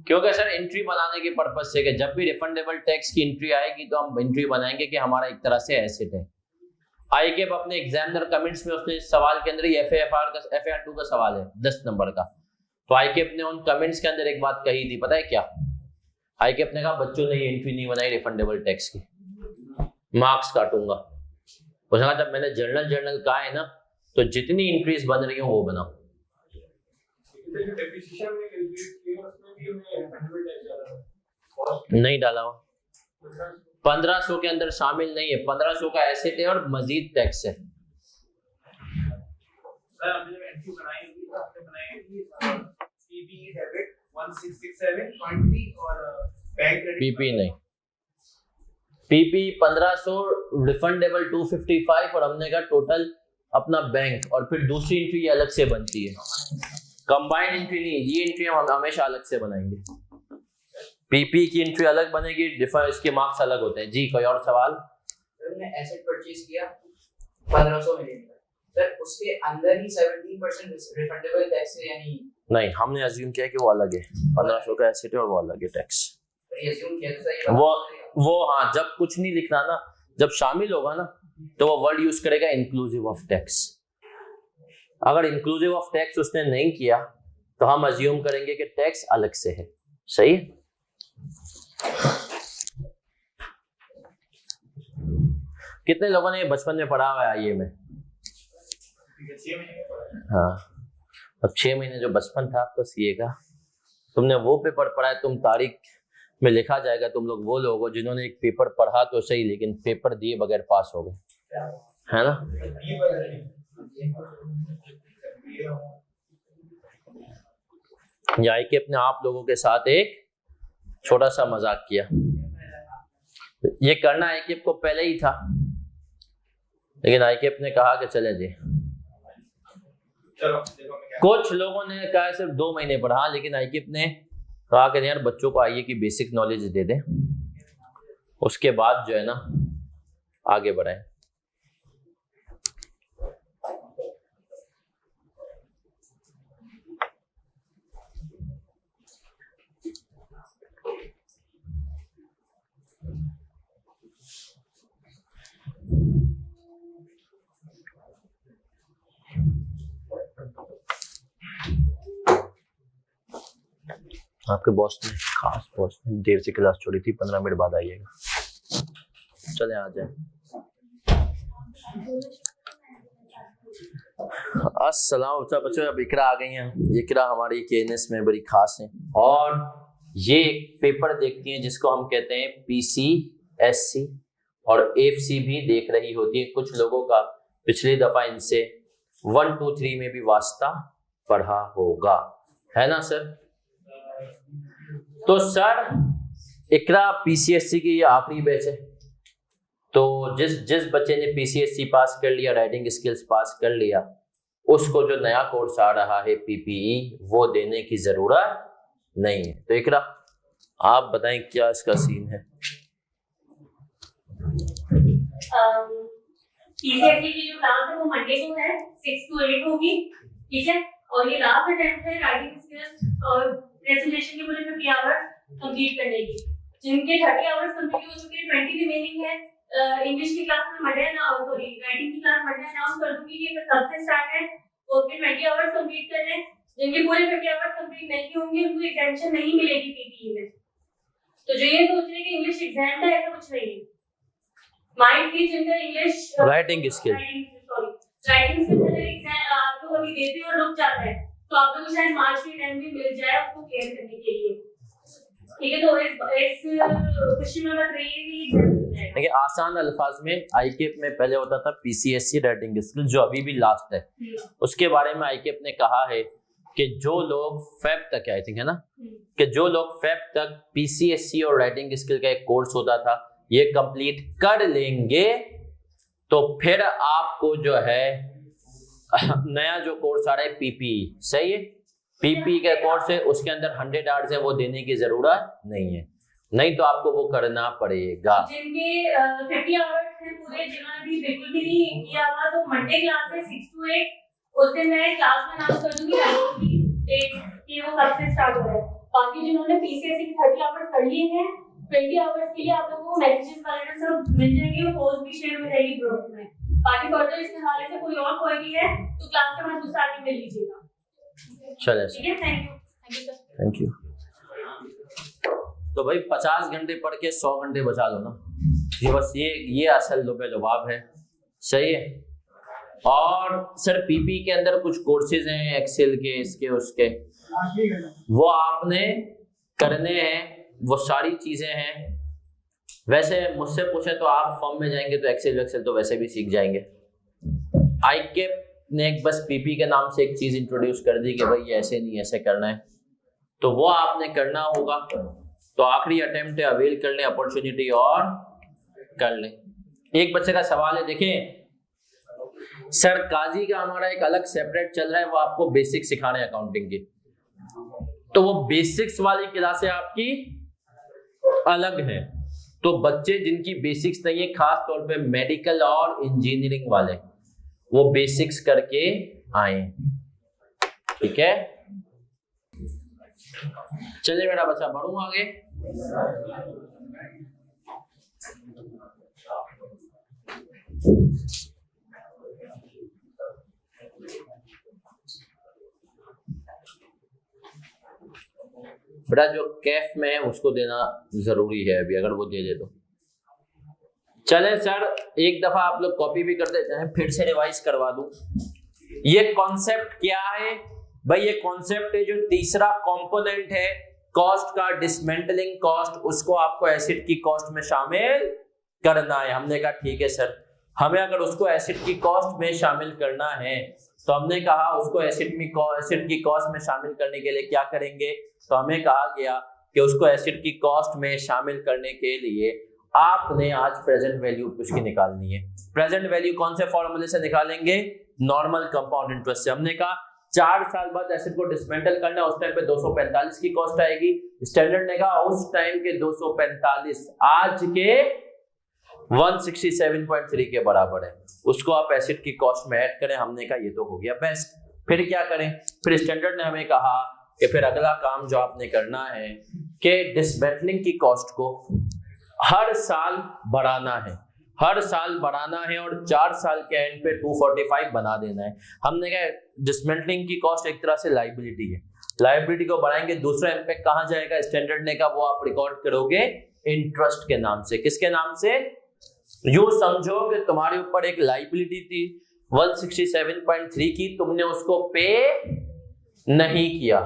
क्योंकि सर एंट्री बनाने के पर्पज से कि जब भी रिफंडेबल टैक्स की एंट्री आएगी तो हम एंट्री बनाएंगे कि हमारा एक तरह से एसेट है। आईकेप अपने एग्जामिनर कमेंट्स में उसने सवाल के अंदर FAR 2 का सवाल है 10 नंबर का, तो आईकेप ने उन कमेंट्स के अंदर एक बात कही थी, पता है क्या? आईकेप ने कहा बच्चों ने ये एंट्री नहीं बनाई रिफंडेबल टैक्स की, मार्क्स काटूंगा। उसने कहा जब मैंने जर्नल कहा है ना, तो जितनी एंट्रीज बन रही हो वो बनाओ। नहीं डाला हुआ, 1500 के अंदर शामिल नहीं है, 1500 का एसेट है और मजीद टैक्स है। सर हमने जब एंट्री बनाई थी तो हमने बनाई थी पीपी डेबिट 1667.3 और बैंक क्रेडिट पीपी नहीं, पीपी 1500, रिफंडेबल 255 और हमने कहा टोटल अपना बैंक, और फिर दूसरी एंट्री अलग से बनती है, कंबाइंड एंट्री नहीं, ये एंट्री हम हमेशा अलग से बनाएंगे। पीपी की एंट्री अलग बनेगी, इसके मार्क्स अलग होते हैं। जी कोई और सवाल? सर हमने एसेट परचेज किया 1500 मिलियन का, सर उसके अंदर ही 17% रिफंडेबल टैक्स है, यानी नहीं, हमने अज्यूम किया कि वो अलग है, 1500 का एसेट है और वो अलग है टैक्स। ये अज्यूम किया तो सही वो हाँ, जब कुछ नहीं लिखना ना, जब शामिल होगा ना तो वो वर्ड यूज करेगा इंक्लूसिव ऑफ टैक्स। अगर इंक्लूसिव ऑफ टैक्स उसने नहीं किया तो हम अज्यूम करेंगे कि टैक्स अलग से है। सही है? कितने लोगों ने बचपन में पढ़ा हुआ है आईए में? हाँ, अब 6 महीने जो बचपन था आपको सीए का, तुमने वो पेपर पढ़ा है, तुम तारीख में लिखा जाएगा तुम लोग वो लोग हो जिन्होंने एक पेपर पढ़ा तो सही, लेकिन पेपर दिए बगैर पास हो गए, है ना? या कि अपने आप लोगों के साथ एक छोटा सा मजाक किया। ये करना आईकेप को पहले ही था, लेकिन आईकेप ने कहा कि चले जी। कुछ लोगों ने कहा सिर्फ 2 महीने पढ़ा, लेकिन आईकेप ने कहा कि यार बच्चों को आईए की बेसिक नॉलेज दे दें, उसके बाद जो है ना आगे बढ़ाएं। आपके बॉस ने, खास बॉस ने देर से क्लास छोड़ी थी, 15 मिनट बाद आइएगा। चले आ जाए। अस्सलाम बच्चों, अब इकरा आ गई हैं। इकरा हमारी केएनएस में बड़ी खास है और ये एक पेपर देखती हैं जिसको हम कहते हैं पीसीएससी, और एफसी भी देख रही होती है। कुछ लोगों का पिछली दफा इनसे 1, 2, 3 में भी वास्ता पढ़ा होगा, है ना सर? तो सर इकरा पीसीएससी की ये आखिरी बैच है, तो जिस बच्चे ने पीसीएससी पास कर लिया, राइटिंग स्किल्स पास कर लिया, उसको जो नया कोर्स आ रहा है पीपीई, वो देने की जरूरत नहीं है। तो इकरा आप बताएं क्या इसका सीन है? पीसीएससी की जो क्लास है वो मंडे को है, 6 to 8 होगी, ठीक है। और ये लास्ट अटेम्प्ट है राइटिंग स्किल्स और प्रेजेंटेशन के पूरे 50 आवर्स कंप्लीट करने की, जिनके 30 आवर्स कंप्लीट हो चुके हैं, 20 रिमेनिंग है। इंग्लिश की क्लास में मंडे ना, सॉरी राइटिंग की क्लास मंडे अनाउंस कर दूंगी कि ये कब से स्टार्ट है, और फिर 20 आवर्स कंप्लीट करने। जिनके पूरे 50 आवर्स कंप्लीट नहीं होंगे उनको एग्जामिनेशन नहीं मिलेगी पीपीई में। तो जो ये सोच रहे हैं कि इंग्लिश एग्जाम है, ऐसा कुछ नहीं है। माइंड की जिनका English writing skill, writing skill exam आप लोग अभी देते हो और रुक जाता है, तो आप लोगों को शायद मार्च के टाइम भी मिल जाए उसको क्लियर करने के लिए, ठीक है। तो इस क्वेश्चन में बता रही है कि देखिए आसान अल्फाज में आईकेप में पहले होता था पीसीएससी राइटिंग स्किल, जो अभी भी लास्ट है। उसके बारे में आईकेप ने कहा है कि जो लोग फेब तक, आई थिंक है ना, कि जो लोग फेब तक पीसीएससी और राइटिंग स्किल का एक कोर्स होता था ये कंप्लीट कर लेंगे, तो फिर आपको जो है नया जो कोर्स आ रहा है पीपीई, सही है, पीपीई का कोर्स है, उसके अंदर 100 आवर्स है, वो देने की जरूरत नहीं है, नहीं तो आपको वो करना पड़ेगा। जिनके 50 आवर्स हैं पूरे, जिन्होंने भी बिल्कुल भी नहीं किया हुआ, तो मंडे क्लास है 6 to 8, उस दिन मैं क्लास में अनाउंस कर दूंगी कि वो कब से स्टार्ट हो रहा है। बाकी जिन्होंने पीसीएससी के 30 आवर्स कर लिए हैं, 20 आवर्स के लिए आप लोगों को मैसेजेस वगैरह सब मिल जाएंगे और पोस्ट भी शेयर हो जाएगी ग्रुप में। बाकी फर्दर इसके हवाले से कोई और क्वेरी है तो क्लास के बाद स्टार्टिंग में लीजिएगा। चलिए ठीक है, thank you sir. Thank you. तो भाई 50 घंटे पढ़ के 100 घंटे बचा लो ना, ये बस ये असल लुभाव है, सही है। और सर पीपी के अंदर कुछ कोर्सेज हैं एक्सेल के, इसके उसके, वो आपने करने हैं, वो सारी चीजें हैं। वैसे मुझसे पूछे तो आप फॉर्म में जाएंगे तो एक्सेल तो वैसे भी सीख जाएंगे। आईकेप ने एक बस पीपी के नाम से एक चीज इंट्रोड्यूस कर दी कि भाई ये ऐसे नहीं ऐसे करना है, तो वो आपने करना होगा। तो आखिरी अटेम्प्ट है, अवेल कर लें अपॉर्चुनिटी और कर लें। एक बच्चे का सवाल है, देखें सर काजी का हमारा एक अलग सेपरेट चल रहा है, वो आपको बेसिक सिखा रहे हैं अकाउंटिंग की, तो वो बेसिक्स वाली क्लासें आपकी अलग है। तो बच्चे जिनकी बेसिक्स नहीं है, खास तौर पे मेडिकल और इंजीनियरिंग वाले, वो बेसिक्स करके आए, ठीक है। चलिए मेरा बच्चा बढ़ूं आगे। बेटा जो कैफ में है उसको देना जरूरी है अभी, अगर वो दे दे तो। चले सर एक दफा आप लोग कॉपी भी कर देते हैं, फिर से रिवाइज करवा दूं। ये कॉन्सेप्ट क्या है भाई? ये कॉन्सेप्ट है जो तीसरा कंपोनेंट है कॉस्ट का, डिसमेंटलिंग कॉस्ट, उसको आपको एसिड की कॉस्ट में शामिल करना है। हमने कहा ठीक है सर, हमें अगर उसको एसिड की कॉस्ट में शामिल करना है तो हमने कहा उसको एसिड की कॉस्ट में शामिल करने के लिए क्या करेंगे, तो हमें कहा गया कि उसको एसिड की कॉस्ट में शामिल करने के लिए आपने आज प्रेजेंट वैल्यू उसकी निकालनी है। प्रेजेंट वैल्यू कौन से फॉर्मूले से निकालेंगे? नॉर्मल कंपाउंड इंटरेस्ट से। हमने कहा 4 साल बाद एसिड को डिसमेंटल करना, उस टाइम पे 245 की कॉस्ट आएगी। स्टैंडर्ड ने कहा उस टाइम के 245 आज के 167.3 के बराबर है, उसको आप एसिड की कॉस्ट में ऐड करें। हमने कहा ये तो हो गया बेस्ट। फिर क्या करें? फिर स्टैंडर्ड ने हमें कहा कि फिर अगला काम जो आपने करना है कि डिसमेंटलिंग की कॉस्ट को हर साल बढ़ाना है, हर साल बढ़ाना है और 4 साल के एंड पे 245 बना देना है। हमने कहा डिसमेंटलिंग की कॉस्ट एक तरह से लाइबिलिटी है, लायबिलिटी को बढ़ाएंगे, दूसरा इम्पैक्ट कहां जाएगा, स्टैंडर्ड ने का वो आप रिकॉर्ड करोगे इंटरेस्ट के नाम से। किसके नाम से? यूं समझो कि तुम्हारे ऊपर एक लायबिलिटी थी 167.3 की, तुमने उसको पे नहीं किया,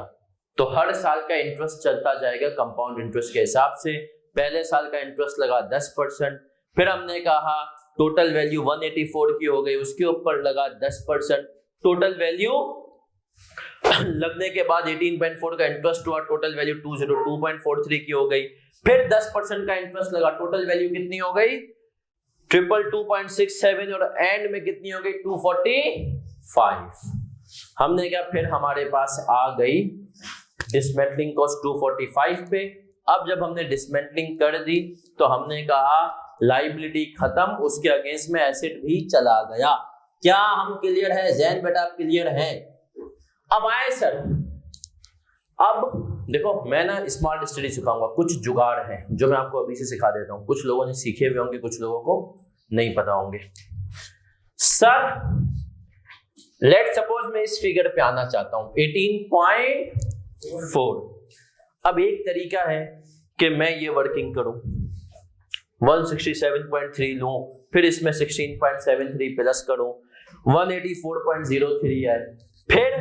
तो हर साल का इंटरेस्ट चलता जाएगा कंपाउंड इंटरेस्ट के हिसाब से। पहले साल का इंटरेस्ट लगा 10%, फिर हमने कहा टोटल वैल्यू 184 की हो गई, उसके ऊपर लगा 10%, टोटल वैल्यू लगने के बाद 18.4 का इंटरेस्ट हुआ, टोटल वैल्यू 202.43 की हो गई, फिर 10% का इंटरेस्ट लगा, टोटल वैल्यू कितनी हो गई 222.67, और एंड में कितनी हो गई 245। हमने क्या, फिर हमारे पास आ गई डिसमेंटलिंग कॉस्ट 245 पे। अब जब हमने डिसमेंटलिंग कर दी तो हमने कहा लायबिलिटी खत्म, उसके अगेंस्ट में एसेट भी चला गया। क्या हम क्लियर है? जैन बेटा आप क्लियर हैं? अब आए सर, अब देखो मैं ना स्मार्ट स्टडी सिखाऊंगा, कुछ जुगाड़ हैं जो मैं आपको अभी से सिखा देता हूं। कुछ लोगों ने सीखे हुए होंगे, कुछ लोगों को नहीं पता होंगे। सर लेट सपोज मैं इस फिगर पे आना चाहता हूं 18.4। अब एक तरीका है कि मैं ये वर्किंग करूं 167.3 लूं, फिर इसमें 16.73 प्लस करूं, 184.03 है, फिर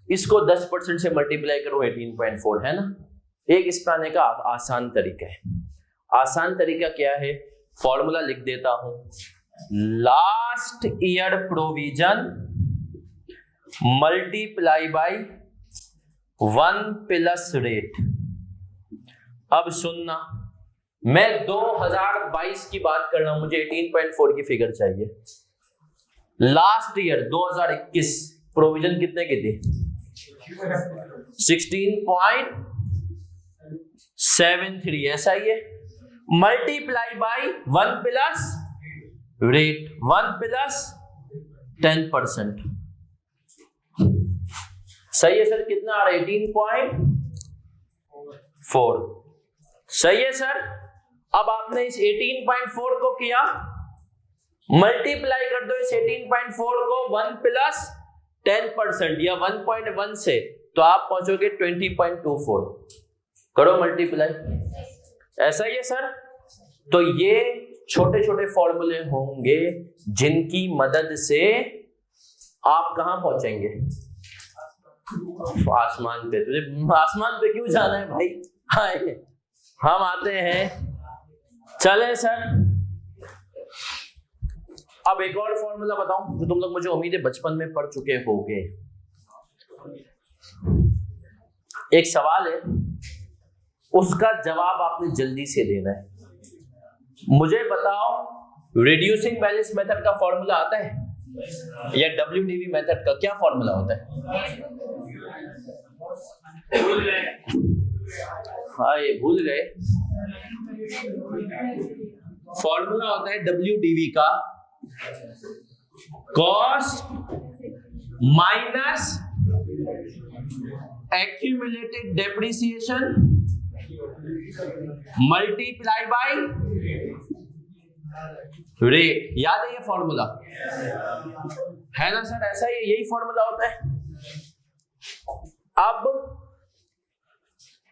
इसको 10% से मल्टीप्लाई करूं 18.4, है ना। एक इस पे आने का आसान तरीका है। आसान तरीका क्या है? फॉर्मूला लिख देता हूं, last year provision multiply by 1 plus rate. अब सुनना, मैं 2022 की बात कर रहा हूं, मुझे 18.4 की फिगर चाहिए। लास्ट ईयर 2021 प्रोविजन कितने की थी? 16.73, ऐसा ही है। Multiply by 1 plus rate, 1 plus 10%। सही है सर? कितना आ रहा है? 18.4। सही है सर? अब आपने इस 18.4 को किया, मल्टीप्लाई कर दो इस 18.4 को 1 प्लस 10% या 1.1 से, तो आप पहुंचोगे 20.24। करो मल्टीप्लाई। ऐसा ही है सर? तो ये छोटे छोटे फॉर्मूले होंगे जिनकी मदद से आप कहां पहुंचेंगे? आसमान पे। तुझे आसमान पे क्यों जाना है भाई? हाय, हम आते हैं, चले सर। अब एक और फॉर्मूला बताऊं जो तुम लोग मुझे उम्मीद है बचपन में पढ़ चुके होंगे। एक सवाल है, उसका जवाब आपने जल्दी से देना है। मुझे बताओ, रिड्यूसिंग बैलेंस मेथड का फॉर्मूला आता है या WDV मेथड का क्या फॉर्मूला होता है? हाँ, ये भूल गए। फॉर्मूला होता है WDV का, cost minus accumulated depreciation multiply by rate. याद है ये फॉर्मूला? है ना सर? ऐसा ही, यही फॉर्मूला होता है। अब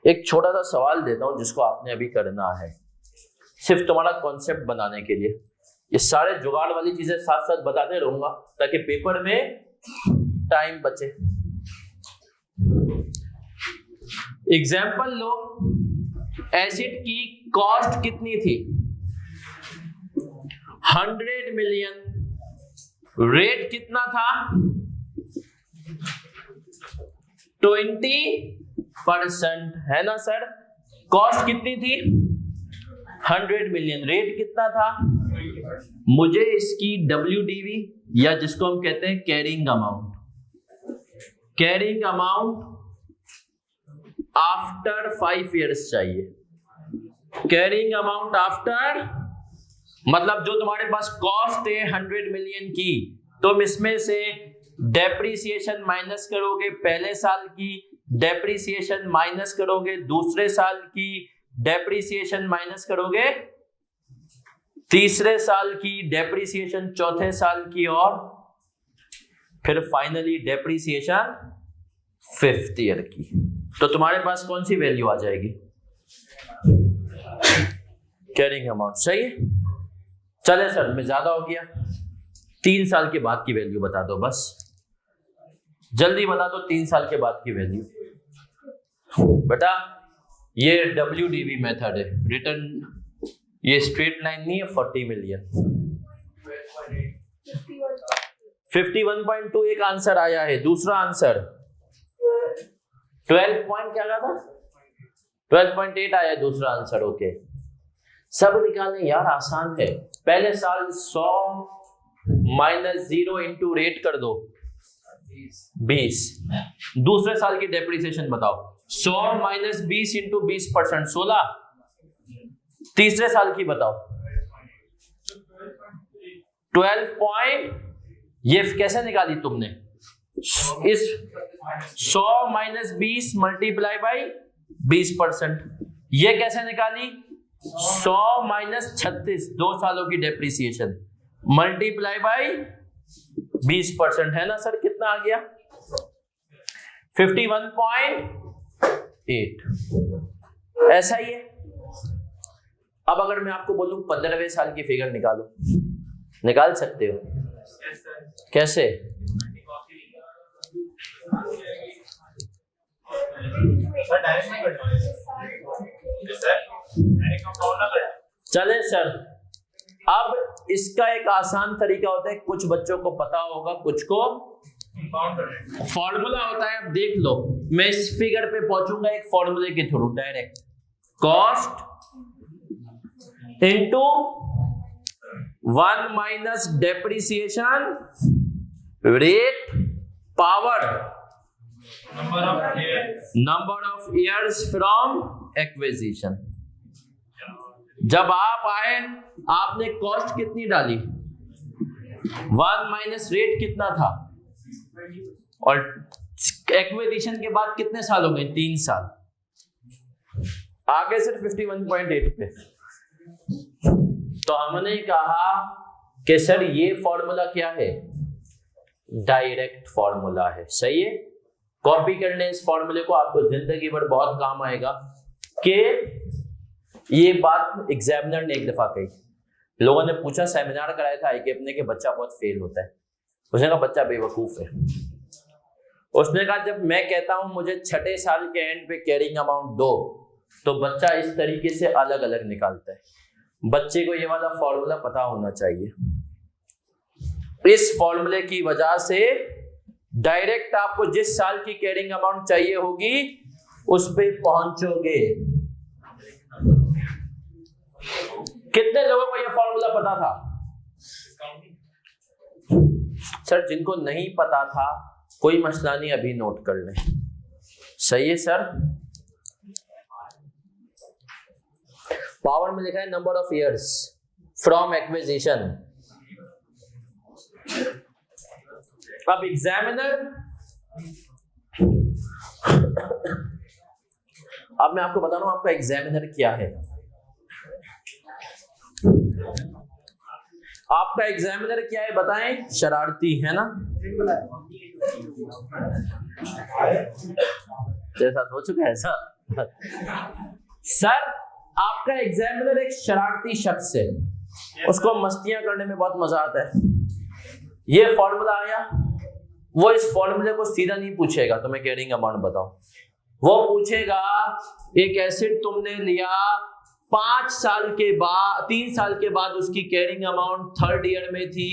एक छोटा सा सवाल देता हूं जिसको आपने अभी करना है, सिर्फ तुम्हारा कॉन्सेप्ट बनाने के लिए। ये सारे जुगाड़ वाली चीजें साथ साथ बताते रहूंगा ताकि पेपर में टाइम बचे। एग्जाम्पल लो, एसिड की कॉस्ट कितनी थी? 100 मिलियन। रेट कितना था? 20%, है ना सर? कॉस्ट कितनी थी? 100 मिलियन। रेट कितना था? मुझे इसकी WDV या जिसको हम कहते हैं कैरिंग अमाउंट आफ्टर 5 इयर्स चाहिए। कैरिंग अमाउंट आफ्टर मतलब जो तुम्हारे पास कॉस्ट है 100 मिलियन की, तुम इसमें से डेप्रिसिएशन माइनस करोगे, पहले साल की डेप्रिसिएशन माइनस करोगे, दूसरे साल की डेप्रिसिएशन माइनस करोगे, तीसरे साल की डेप्रिसिएशन, चौथे साल की, और फिर फाइनली डेप्रिसिएशन 5th ईयर की। तो तुम्हारे पास कौन सी वैल्यू आ जाएगी? Carrying amount. सही है। चले सर, मैं ज्यादा हो गया, 3 साल के बाद की वैल्यू बता दो बस, जल्दी बता दो 3 साल के बाद की वैल्यू। बेटा ये WDV मेथड है, रिटर्न, ये स्ट्रेट लाइन नहीं है। 40 मिलियन 51.2 एक आंसर आया है। दूसरा आंसर 12 पॉइंट क्या था, 12.8 आया है दूसरा आंसर। ओके, सब निकालने यार, आसान है। पहले साल 100 माइनस 0 इंटू रेट कर दो 20। दूसरे साल की डेप्रिसिएशन बताओ, 100 माइनस 20 इंटू 20% 16। तीसरे साल की बताओ 12 पॉइंट। ये कैसे निकाली तुमने? इस 100 माइनस 20 मल्टीप्लाई बाई 20%। ये कैसे निकाली? 100 माइनस 36 2 सालों की डेप्रिसिएशन मल्टीप्लाई बाई 20%, है ना सर? कितना आ गया? 51.8। ऐसा ही है। अब अगर मैं आपको बोलूं 15वें साल की फिगर निकालो, निकाल सकते हो? कैसे? चले सर, अब इसका एक आसान तरीका होता है, कुछ बच्चों को पता होगा, कुछ को फॉर्मूला होता है। अब देख लो, मैं इस फिगर पे पहुंचूंगा एक फॉर्मूले के through direct. Cost into 1 minus depreciation rate power number of years from acquisition. जब आप आए, आपने कॉस्ट कितनी डाली, 1 माइनस रेट कितना था, और एक्विजिशन के बाद कितने साल हो गए? 3 साल। आगे सिर्फ 51.8 पे। तो हमने कहा कि सर ये फॉर्मूला क्या है? डायरेक्ट फॉर्मूला है। सही है। कॉपी कर लें इस फॉर्मूले को, आपको जिंदगी भर बहुत काम आएगा। कि ये बात एग्जामिनर ने एक दफा कही, लोगों ने पूछा, सेमिनार कराया था आईकेएफ ने कि बच्चा बहुत फेल होता है। उसने कहा बच्चा बेवकूफ है। उसने कहा जब मैं कहता हूं मुझे 6ठे साल के एंड पे कैरिंग अमाउंट दो, तो बच्चा इस तरीके से अलग अलग निकालता है। बच्चे को ये वाला फॉर्मूला पता होना चाहिए। इस फॉर्मूले की वजह से डायरेक्ट आपको जिस साल की कैरिंग अमाउंट चाहिए होगी उस पे पहुंचोगे। कितने लोगों को यह फॉर्मूला पता था? सर जिनको नहीं पता था कोई मसला नहीं, अभी नोट कर लें। सही है सर। पावर में लिखा है number of years from acquisition. अब एग्जामिनर, अब मैं आपको बता रहा हूं आपका एग्जामिनर क्या है। आपका एग्जामिनर क्या है बताएं? शरारती है ना? तेरे साथ हो चुका है ऐसा? सर आपका एग्जामिनर एक शरारती शख्स है, उसको मस्तियां करने में बहुत मजा आता है। ये फॉर्मूला आया, वो इस फॉर्मूले को सीधा नहीं पूछेगा तुम्हें कैरिंग अमाउंट बताओ, वो पूछेगा एक एसेट तुमने लिया 5 साल के बाद, 3 साल के बाद उसकी कैरिंग अमाउंट 3rd ईयर में थी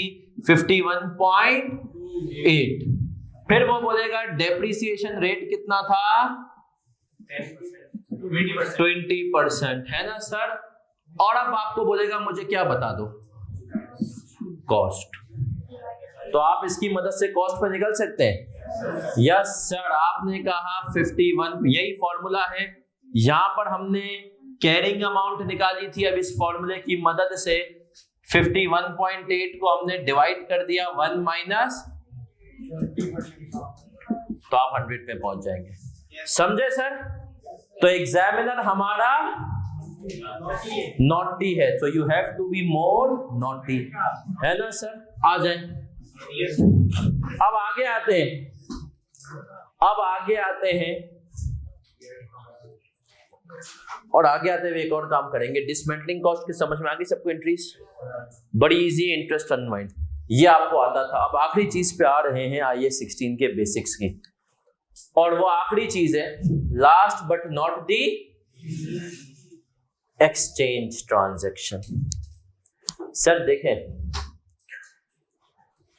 51.8। फिर वो बोलेगा डेप्रिसिएशन रेट कितना था? 20%, है ना सर? और अब आपको बोलेगा मुझे क्या बता दो? कॉस्ट। तो आप इसकी मदद से कॉस्ट पर निकल सकते हैं। यस सर, आपने कहा 51, यही फॉर्मूला है। यहां पर हमने कैरिंग अमाउंट निकाली थी। अब इस फॉर्मूले की मदद से 51.8 को हमने डिवाइड कर दिया 1 माइनस, तो आप 100 पे पहुंच जाएंगे। समझे सर? तो एग्जामिनर हमारा नॉटी है, so you have to be more naughty, है ना सर? आ जाए। अब आगे आते हैं, और आगे आते हुए एक और काम करेंगे, डिसमेंटलिंग कॉस्ट की समझ में आ गई सबको एंट्रीज, बड़ी इजी, इंटरेस्ट अनवाइंड, ये आपको आता था। अब आखिरी चीज पे आ रहे हैं IAS 16 के बेसिक्स की, और वो आखिरी चीज है last but not the exchange transaction. Sir देखें,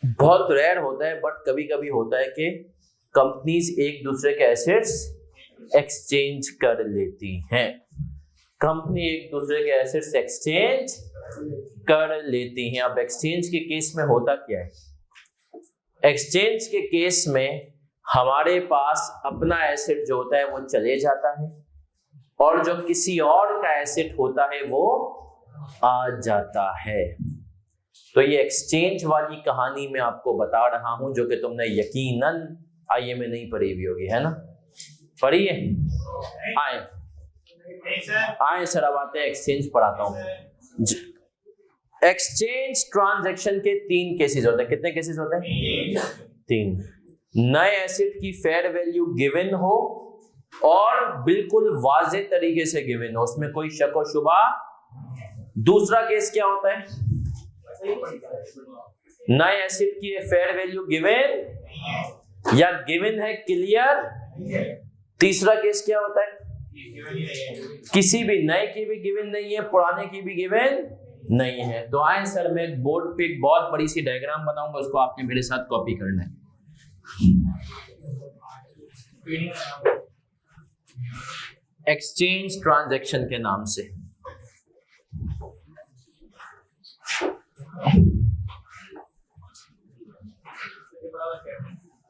बहुत रेयर होता है बट कभी कभी होता है कि कंपनीज एक दूसरे के एसेट्स एक्सचेंज कर लेती हैं। कंपनी एक दूसरे के एसेट्स एक्सचेंज कर लेती हैं। अब एक्सचेंज के केस में होता क्या है, एक्सचेंज के केस में हमारे पास अपना एसेट जो होता है वो चले जाता है, और जो किसी और का एसेट होता है वो आ जाता है। तो ये एक्सचेंज वाली कहानी मैं आपको बता रहा हूं, जो कि तुमने यकीनन आईए में नहीं पढ़ी हुई होगी, है ना? पढ़ी है? आए सर, अब आते हैं एक्सचेंज पढ़ाता हूं। एक्सचेंज ट्रांजैक्शन के 3 केसेस होते हैं। कितने केसेस होते हैं? 3। नए एसेट की फेयर वैल्यू गिवन हो और बिल्कुल वाज़ेह तरीके से गिवन हो, उसमें कोई शक और शुबा। दूसरा केस क्या होता है? नए एसेट की फेयर वैल्यू गिवन या गिवन है क्लियर। तीसरा केस क्या होता है? किसी भी नए की भी गिवन नहीं है, पुराने की भी गिवन नहीं है। तो आए सर, मैं बोर्ड पे एक बहुत बड़ी सी डायग्राम बनाऊंगा, उसको आपने मेरे साथ कॉपी करना है। एक्सचेंज ट्रांजैक्शन के नाम से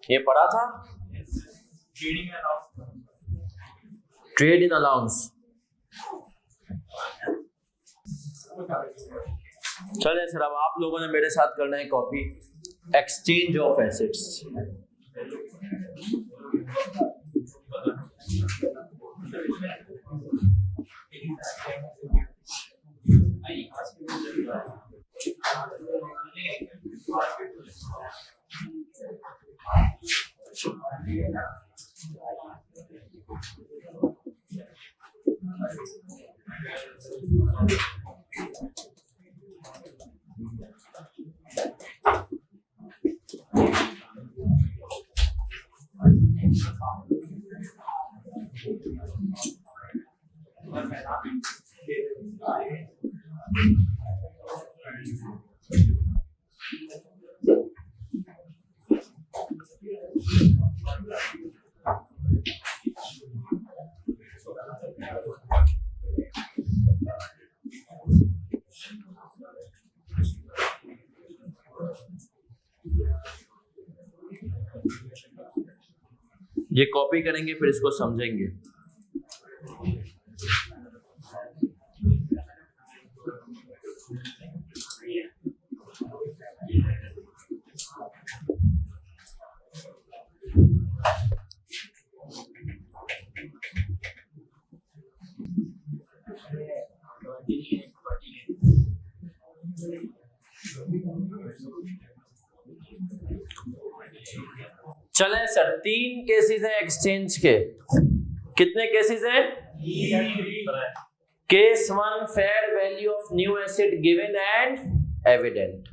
ये पढ़ा था, ट्रेड इन अलाउंस। चले सर, अब आप लोगों ने मेरे साथ करना है कॉपी, एक्सचेंज ऑफ एसेट्स। ये कॉपी करेंगे, फिर इसको समझेंगे। चलें सर, 3 केसेस हैं एक्सचेंज के। कितने केसेस हैं? Case 1, fair value of new asset given and evident.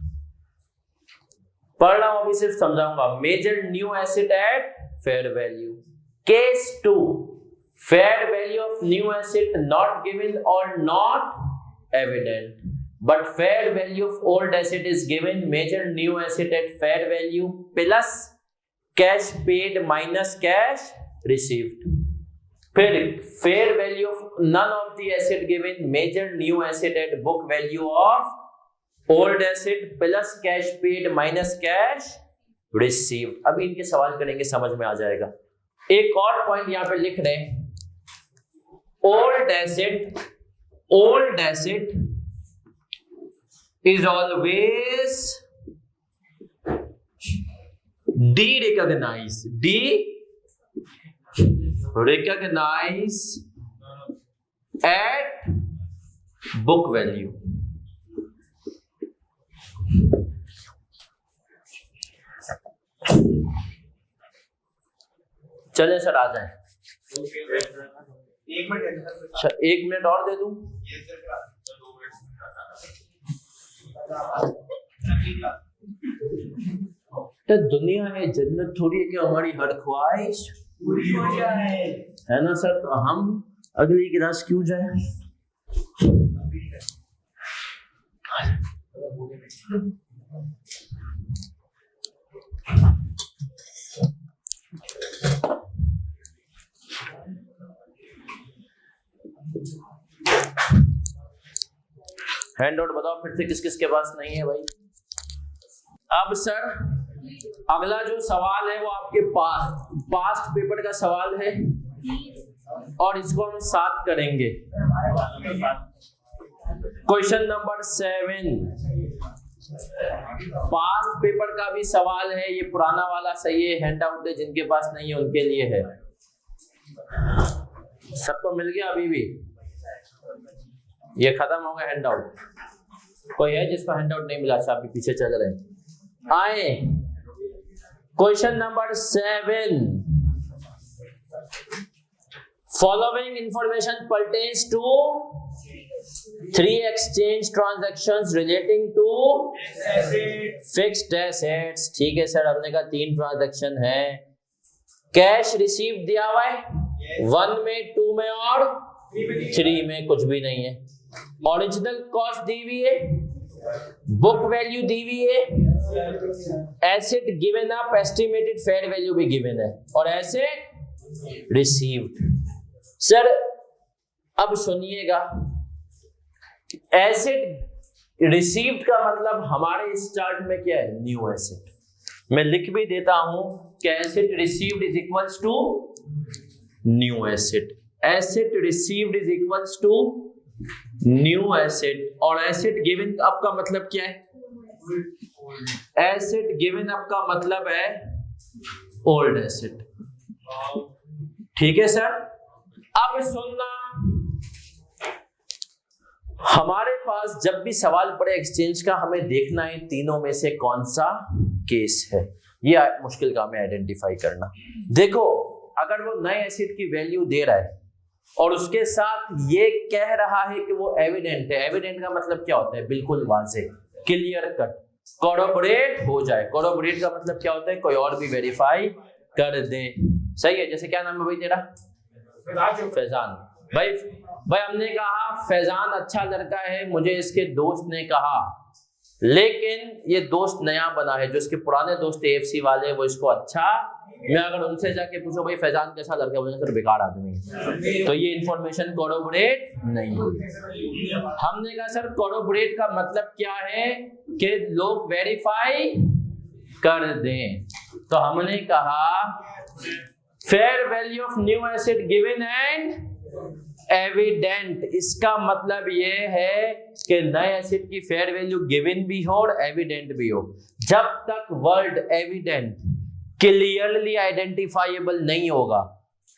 पढ़ रहा हूं, अभी सिर्फ समझाऊंगा। Measure new asset at fair value. Case 2, fair value of new asset not given और not evident, but fair value of old asset is given, major new asset at fair value plus cash paid minus cash received. फिर fair value of none of the asset given, major new asset at book value of old asset plus cash paid minus cash received. अभी इनके सवाल करेंगे, समझ में आ जाएगा। एक और पॉइंट यहां पे लिख रहे हैं, old asset is always de-recognized at book value. चले सर, आ जाए। 1 मिनट अच्छा 1 मिनट और दे दूं? ये सिर्फ 2 मिनट तो दुनिया है, जन्नत थोड़ी है कि हमारी हर ख्वाहिश पूरी हो जाए, है ना सर। तो हम अगली क्लास क्यों जाए? हैंड आउट बताओ फिर से किस किस के पास नहीं है भाई। अब सर अगला जो सवाल है वो आपके पास्ट पेपर का सवाल है और इसको हम 7 करेंगे। क्वेश्चन नंबर 7 पास्ट पेपर का भी सवाल है। ये पुराना वाला सही है, हैंड आउट है, जिनके पास नहीं है उनके लिए है। सबको मिल गया? अभी भी ये खत्म हो गया हैंड आउट? कोई है जिसको हैंड आउट नहीं मिला? अच्छा अभी पीछे चल रहे हैं। आए question number 7, following information pertains to 3 exchange transactions relating to fixed assets। ठीक है सर, हमने कहा 3 ट्रांजैक्शन है। कैश रिसीव दिया हुआ है 1 में, 2 में और 3 में कुछ भी नहीं है। ओरिजिनल कॉस्ट दी हुई है, बुक वैल्यू दी हुई है, asset given up, estimated fair value भी गिवन है और एसेट रिसीव्ड। सर अब सुनिएगा, एसेट रिसीव्ड का मतलब हमारे इस चार्ट में क्या है? New asset. मैं लिख भी देता हूं कि asset received is equals to new asset. Asset received is equals to new asset. और एसेट गिवन अप का मतलब क्या है? एसेट गिवन अप का मतलब है ओल्ड एसेट। ठीक है सर। अब सुनना, हमारे पास जब भी सवाल पड़े एक्सचेंज का, हमें देखना है तीनों में से कौन सा केस है। ये मुश्किल काम है आइडेंटिफाई करना। देखो अगर वो नए एसेट की वैल्यू दे रहा है और उसके साथ ये कह रहा है कि वो एविडेंट है। एविडेंट का मतलब क्या होता है? बिल्कुल वाज़ेह, क्लियर कट, कोरॉबोरेट हो जाए। कोरॉबोरेट का मतलब क्या होता है? कोई और भी वेरीफाई कर दे। सही है। जैसे क्या नाम है भाई तेरा? फैजान। भाई हमने कहा फैजान अच्छा लड़का है, मुझे इसके दोस्त ने कहा, लेकिन ये दोस्त नया बना है। जो इसके पुराने दोस्त AFC वाले वो इसको अच्छा, मैं अगर उनसे जाके पूछो भाई फैजान कैसा लड़का, बोलेंगे सर बेकार आदमी है। तो ये इंफॉर्मेशन कोरॉबोरेट नहीं हुई। हमने कहा सर कोरॉबोरेट का मतलब क्या है? कि लोग वेरीफाई कर दें। तो हमने कहा fair value of new asset given and evident. इसका मतलब ये है कि नए एसेट की फेयर वैल्यू गिवन भी हो और एविडेंट भी हो। जब तक वर्ड एविडेंट क्लियरली आइडेंटिफाइबल नहीं होगा,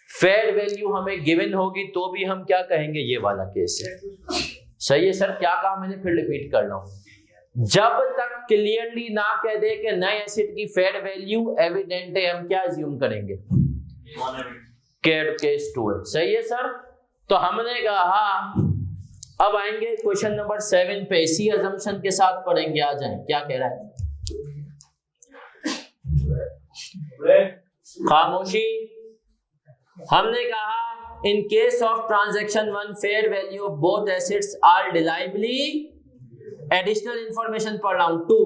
फेयर वैल्यू हमें गिवन होगी तो भी हम क्या कहेंगे? ये वाला केस है। सही है सर। क्या कहा मैंने? फिर रिपीट कर रहा हूं। जब तक क्लियरली ना कह दे कि नए एसेट की फेयर वैल्यू एविडेंट है, हम क्या अज्यूम करेंगे? केस 2 है। सही है सर। तो हमने कहा अब आएंगे क्वेश्चन नंबर 7 पे, इसी अजम्पशन के साथ पढ़ेंगे। आ जाएं। क्या कह रहा है? खामोशी। हमने कहा in case of transaction 1 fair value of both assets are reliably, additional information पढ़ रहा हूं, 2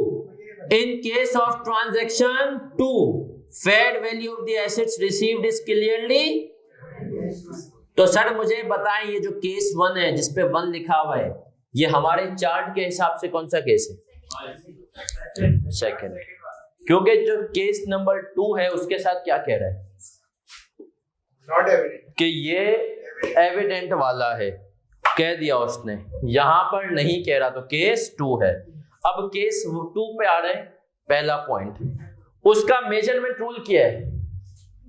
in case of transaction 2 fair value of the assets received is clearly. तो सर मुझे बताएं ये जो केस 1 है जिसपे 1 लिखा हुआ है, ये हमारे चार्ट के हिसाब से कौन सा केस है? सेकंड। क्योंकि जो केस नंबर 2 है उसके साथ क्या कह रहा है? नॉट एविडेंट, कि ये एविडेंट वाला है, कह दिया उसने। यहां पर नहीं कह रहा, तो केस 2 है। अब केस 2 पे आ रहे हैं। पहला पॉइंट, उसका मेजरमेंट रूल क्या है?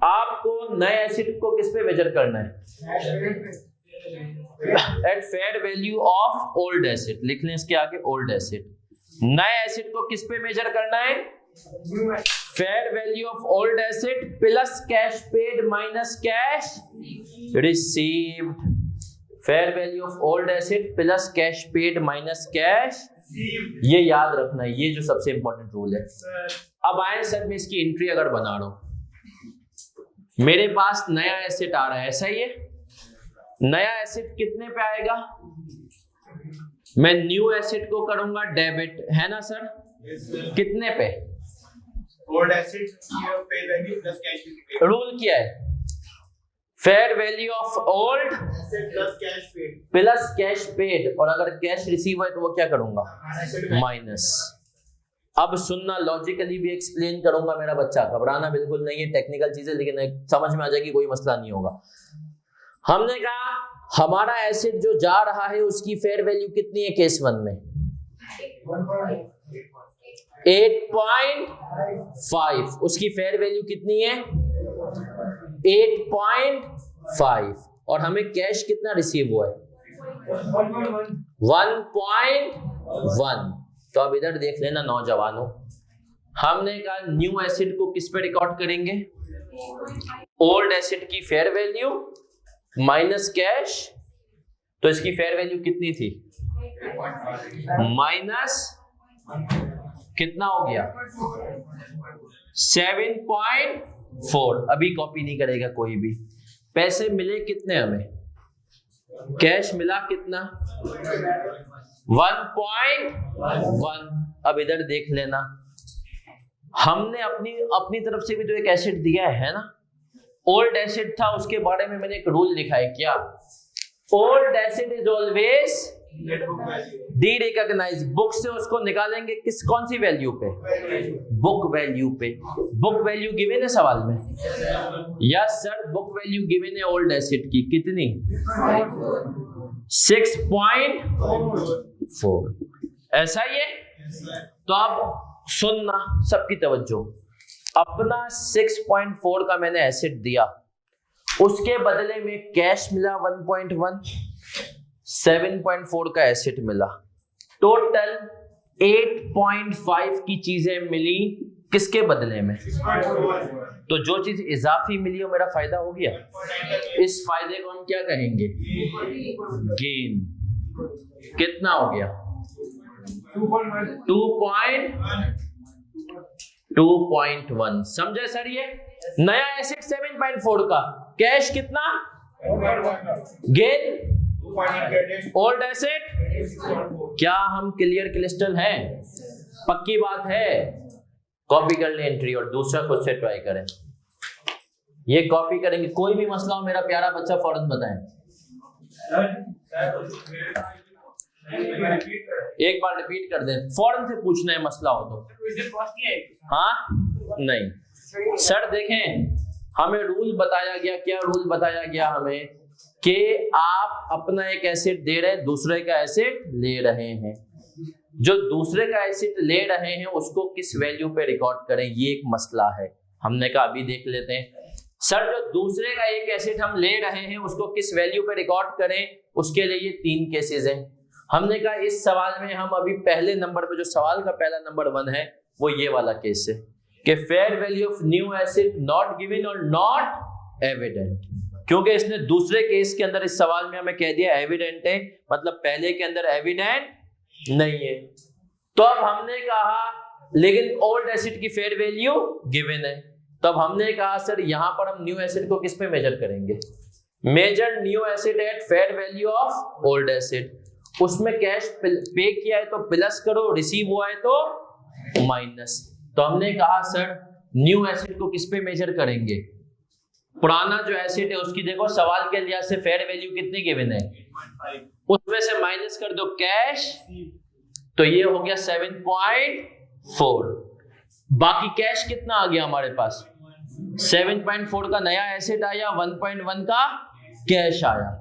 आपको नए एसिड को किस पे मेजर करना है? Eight fair value of old acid. लिख लें इसके आगे ओल्ड एसिड। नए एसिड को किस पे मेजर करना है? Fair value of old asset plus cash paid minus cash received, fair value of old asset plus cash paid minus cash, ये याद रखना है, ये जो सबसे इंपॉर्टेंट रूल है। अब आए सर मैं इसकी एंट्री अगर बना रहा हूं, मेरे पास नया एसेट आ रहा है, ऐसा ही है। नया एसेट कितने पे आएगा? मैं न्यू एसेट को करूंगा डेबिट, है ना सर? कितने पे? Old asset fair value plus cash paid, rule क्या है? Fair value of old asset plus cash paid, plus cash paid, और अगर कैश रिसीव है तो वो क्या करूंगा? माइनस। अब सुनना, लॉजिकली भी एक्सप्लेन करूंगा मेरा बच्चा, घबराना बिल्कुल नहीं है, टेक्निकल चीजें लेकिन समझ में आ जाएगी, कोई मसला नहीं होगा। हमने कहा हमारा एसेट जो जा रहा है उसकी फेयर वैल्यू कितनी है केस 1 में? 8.5। उसकी फेयर वैल्यू कितनी है? 8.5। और हमें कैश कितना रिसीव हुआ है? 1.1। तो अब इधर देख लेना नौजवानों, हमने कहा न्यू एसेट को किस पे रिकॉर्ड करेंगे? ओल्ड एसेट की फेयर वैल्यू माइनस कैश। तो इसकी फेयर वैल्यू कितनी थी? माइनस कितना हो गया? 7.4। अभी कॉपी नहीं करेगा कोई भी। पैसे मिले कितने हमें? कैश मिला कितना? 1.1। अब इधर देख लेना, हमने अपनी तरफ से भी तो एक एसेट दिया है ना। ओल्ड एसेट था, उसके बारे में मैंने एक रूल लिखा है, क्या? Old asset is always derecognise. Book से उसको निकालेंगे कौन सी वैल्यू पे? बुक वैल्यू पे। बुक वैल्यू गिवन है सवाल में? Yes sir, book value given है ओल्ड एसेट की कितनी? 6.4। ऐसा ही है। तो अब सुनना सबकी तवज्जो, अपना 6.4 का मैंने एसेट दिया, उसके बदले में कैश मिला 1.1, 7.4 का एसेट मिला, टोटल 8.5 की चीजें मिली। किसके बदले में? तो जो चीज इजाफी मिली वो मेरा फायदा हो गया। इस फायदे को हम क्या कहेंगे? गेन। कितना हो गया? 2.1। समझे सर? ये नया एसेट 7.4 का, कैश कितना? Gain old asset. क्या हम क्लियर क्रिस्टल हैं? पक्की बात है। कॉपी कर ले एंट्री और दूसरा खुद से ट्राई करें। ये कॉपी करेंगे, कोई भी मसला हो मेरा प्यारा बच्चा फौरन बताएं। एक बार रिपीट कर दें, फौरन से पूछना है मसला हो तो। हाँ नहीं सर, देखें हमें रूल बताया गया। क्या रूल बताया गया हमें? कि आप अपना एक एसेट दे रहे हैं, दूसरे का एसेट ले रहे हैं। जो दूसरे का एसेट ले रहे हैं उसको किस वैल्यू पे रिकॉर्ड करें, ये एक मसला है। हमने कहा अभी देख लेते हैं। सर जो दूसरे का एक एसेट हम ले रहे हैं उसको किस वैल्यू पे रिकॉर्ड करें, उसके लिए ये 3 केसेस हैं। हमने कहा इस सवाल में हम अभी पहले नंबर पे, जो सवाल का पहला नंबर 1 है, वो ये वाला केस है कि fair value of new asset not given और नॉट एविडेंट। क्योंकि इसने दूसरे केस के अंदर इस सवाल में हमें कह दिया एविडेंट है, मतलब पहले के अंदर एविडेंट नहीं है। तो अब हमने कहा लेकिन ओल्ड एसेट की फेयर वैल्यू गिवन है। तब हमने कहा सर यहां पर हम न्यू एसेट को किस पे मेजर करेंगे? Measure new asset at fair value of old asset. उसमें कैश पे किया है तो प्लस करो, रिसीव हुआ है तो माइनस। तो हमने कहा सर न्यू एसेट को किस पे मेजर करेंगे? पुराना जो एसेट है उसकी देखो सवाल के लिहाज से फेयर वैल्यू कितनी गिवन है, उसमें से माइनस कर दो कैश, तो ये हो गया 7.4। बाकी कैश कितना आ गया हमारे पास? 7.4 का नया एसेट आया, 1.1 का कैश आया।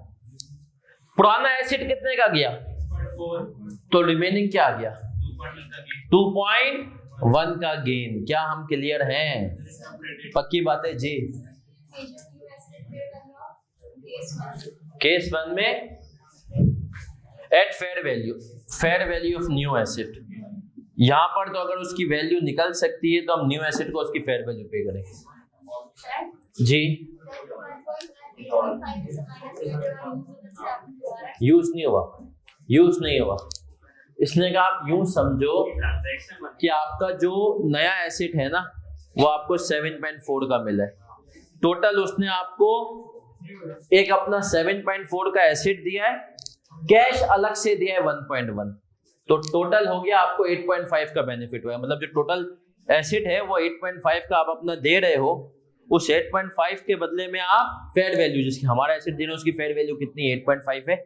पुराना एसेट कितने का गया? तो रिमेनिंग क्या आ गया? 2.1 का गेन। क्या हम क्लियर हैं? पक्की बात है जी। केस 1 में eight fair value of new asset. यहां पर तो अगर उसकी वैल्यू निकल सकती है तो हम न्यू एसेट को उसकी फेयर वैल्यू पे करेंगे जी। यूज नहीं हुआ। इसने कहा आप यूं समझो कि आपका जो नया एसेट है ना वो आपको 7.4 का मिला है। टोटल उसने आपको एक अपना 7.4 का एसेट दिया है, कैश अलग से दिया है 1.1, तो टोटल हो गया आपको 8.5 का बेनिफिट हुआ है। मतलब जो टोटल एसेट है वो 8.5 का आप अपना दे रहे हो, उस 8.5 के बदले में आप फेयर वैल्यू, जिसकी हमारा एसेट दे रहे हो उसकी फेयर वैल्यू कितनी 8.5 है,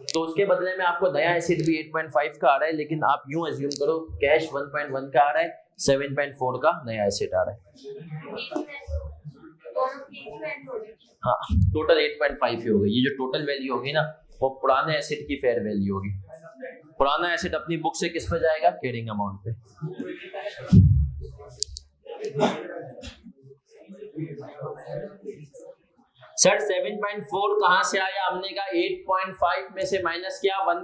तो उसके बदले में आपको नया एसेट भी 8.5 का आ रहा है। लेकिन आप यूं अज्यूम करो कैश 1.1 का आ रहा है, 7.4 का नया एसेट आ रहा है। हाँ, टोटल 8.5 ही होगी। ये जो टोटल वैल्यू होगी ना वो पुराने एसेट की फेयर वैल्यू होगी। पुराना एसेट अपनी बुक से किस पे जाएगा, कैरिंग अमाउंट पे। सर 7.4 कहां से आया, हमने कहा 8.5 में से माइनस किया 1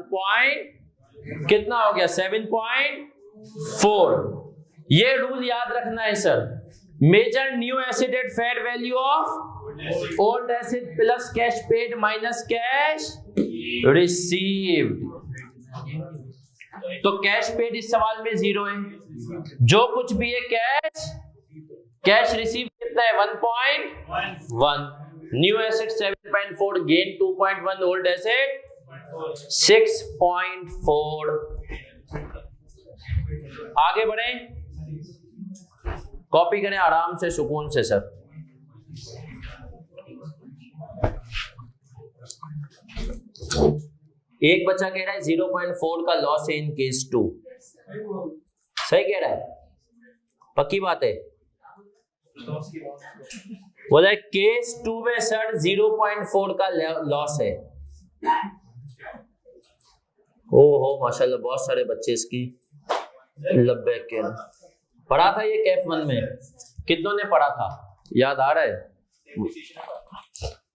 कितना हो गया 7.4। ये रूल याद रखना है sir, measure new asset at fair value of old asset plus cash paid minus cash received. तो कैश पेड इस सवाल में 0 है, जो कुछ भी है कैश रिसीव कितना है 1.1, new asset 7.4, gain 2.1, old asset 6.4। आगे बढ़े, कॉपी करें आराम से सुकून से सर। एक बच्चा कह रहा है 0.4 का लॉस है इन केस 2, सही कह रहा है, पक्की बात है। बोला है केस 2 में सर 0.4 का लॉस है। ओहो माशाल्लाह बहुत सारे बच्चे इसकी लब्बैक कह रहे। पढ़ा था ये कैफ 1 में, कितनों ने पढ़ा था, याद आ रहा है?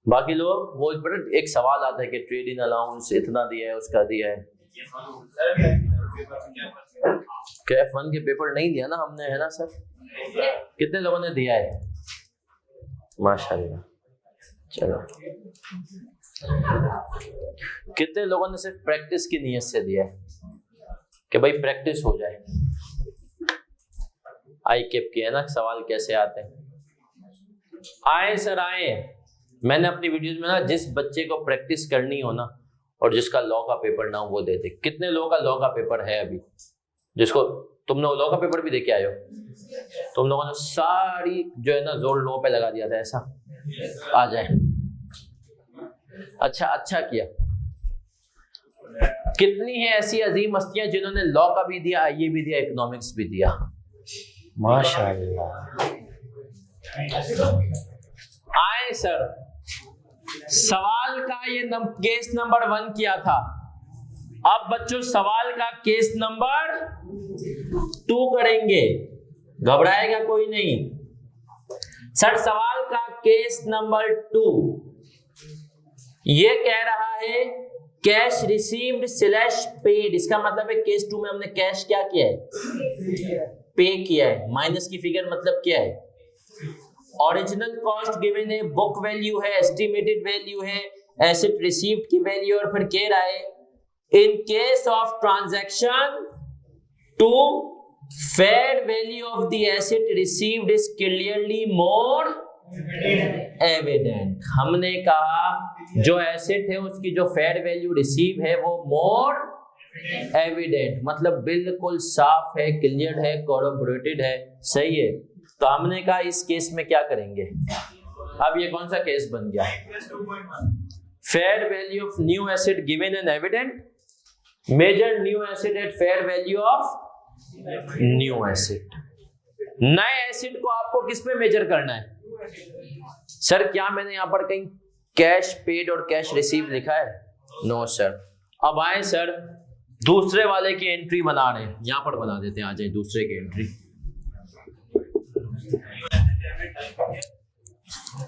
बाकी लोग वो एक सवाल आता है कि ट्रेड इन अलाउंस इतना दिया है उसका दिया है। कैफ 1 के पेपर नहीं दिया ना हमने, है ना सर? कितने लोगों ने दिया है? माशाल्लाह। चलो, कितने लोगों ने सिर्फ प्रैक्टिस की नीयत से दिया है कि भाई प्रैक्टिस हो जाए। आई कैप की है ना, सवाल कैसे आते हैं। आए सर आए, मैंने अपनी वीडियोस में ना जिस बच्चे को प्रैक्टिस करनी हो ना और जिसका लॉ का पेपर ना हो वो देते। कितने लोगों का लॉ का पेपर है अभी, जिसको तुम लोग लॉ का पेपर भी देके आए हो? तुम लोगों ने सारी जो है ना जोर लॉ पे लगा दिया था, ऐसा आ जाए। अच्छा किया। कितनी है ऐसी अजीम हस्तियां जिन्होंने लॉ का भी दिया, आईए भी दिया, इकोनॉमिक्स भी दिया, माशाल्लाह। आए सर, सवाल का ये केस नंबर 1 किया था। अब बच्चों सवाल का केस नंबर 2 करेंगे, घबराएगा कोई नहीं। सर सवाल का केस नंबर 2 ये कह रहा है कैश रिसीव्ड स्लैश पेड। इसका मतलब है केस 2 में हमने कैश क्या किया है, पे किया है। माइनस की फिगर मतलब क्या है, ओरिजिनल कॉस्ट गिवन है, बुक वैल्यू है, एस्टिमेटेड वैल्यू है, एसेट रिसीव्ड की वैल्यू, और फिर कह रहा है इन case of transaction 2 fair value of the asset received is clearly more evident. हमने कहा जो एसेट है उसकी जो फेयर वैल्यू रिसीव है वो मोर एविडेंट, मतलब बिल्कुल साफ है, क्लियर है, कोरबोरेटेड है, सही है। तो हमने कहा इस केस में क्या करेंगे। अब ये कौन सा केस बन गया, fair value of new asset given and evident, measure new asset at fair value of new asset. नए एसेट को आपको किस पे मेजर करना है सर? क्या मैंने यहां पर कहीं कैश पेड और कैश रिसीव लिखा है? No sir. अब आए सर दूसरे वाले की एंट्री बना रहे हैं, यहां पर बना देते हैं, आ जाए दूसरे की एंट्री।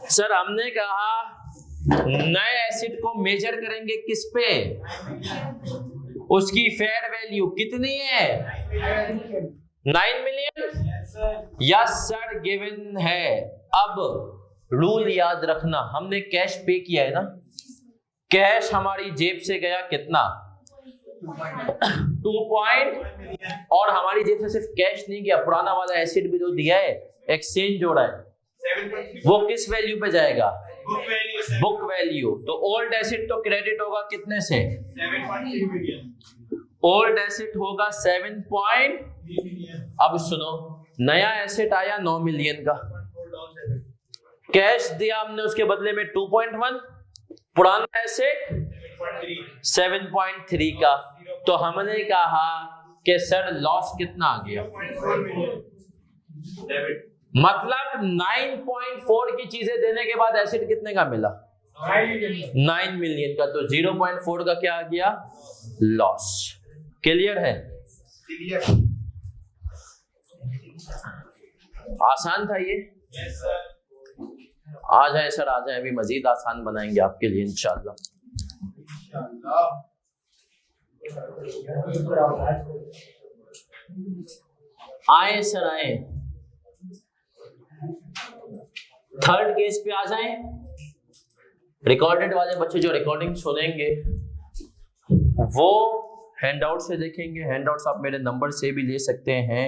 सर हमने कहा नए एसेट को मेजर करेंगे किस पे, उसकी फेयर वैल्यू कितनी है 9 मिलियन, यस सर गिवन है। अब रूल याद रखना, हमने कैश पे किया है ना, कैश हमारी जेब से गया कितना 2 पॉइंट, और हमारी जेब से सिर्फ कैश नहीं गया, पुराना वाला एसिड भी तो दिया है, एक्सचेंज जोड़ा है, 7.3 वो किस वैल्यू पे जाएगा, बुक वैल्यू बुक वैल्यू। तो ओल्ड एसिड तो क्रेडिट होगा कितने से, 7.3 मिलियन ओल्ड एसिड होगा 7 पॉइंट। अब सुनो, नया एसेट आया 9 मिलियन का, कैश दिया हमने उसके बदले में 2.1, पुराना एसेट 7.3 का। तो हमने कहा कि सर लॉस कितना आ गया, मतलब 9.4 की चीजें देने के बाद एसेट कितने का मिला, 9 मिलियन का। तो 0.4 का क्या आ गया, लॉस। क्लियर है, आसान था ये। आ जाए सर, आ जाए, अभी मजीद आसान बनाएंगे आपके लिए इंशाल्लाह। आए सर आए, थर्ड केस पे आ जाए। रिकॉर्डेड वाले बच्चे जो रिकॉर्डिंग सुनेंगे वो हैंडआउट से देखेंगे, हैंडआउट्स आप मेरे नंबर से भी ले सकते हैं,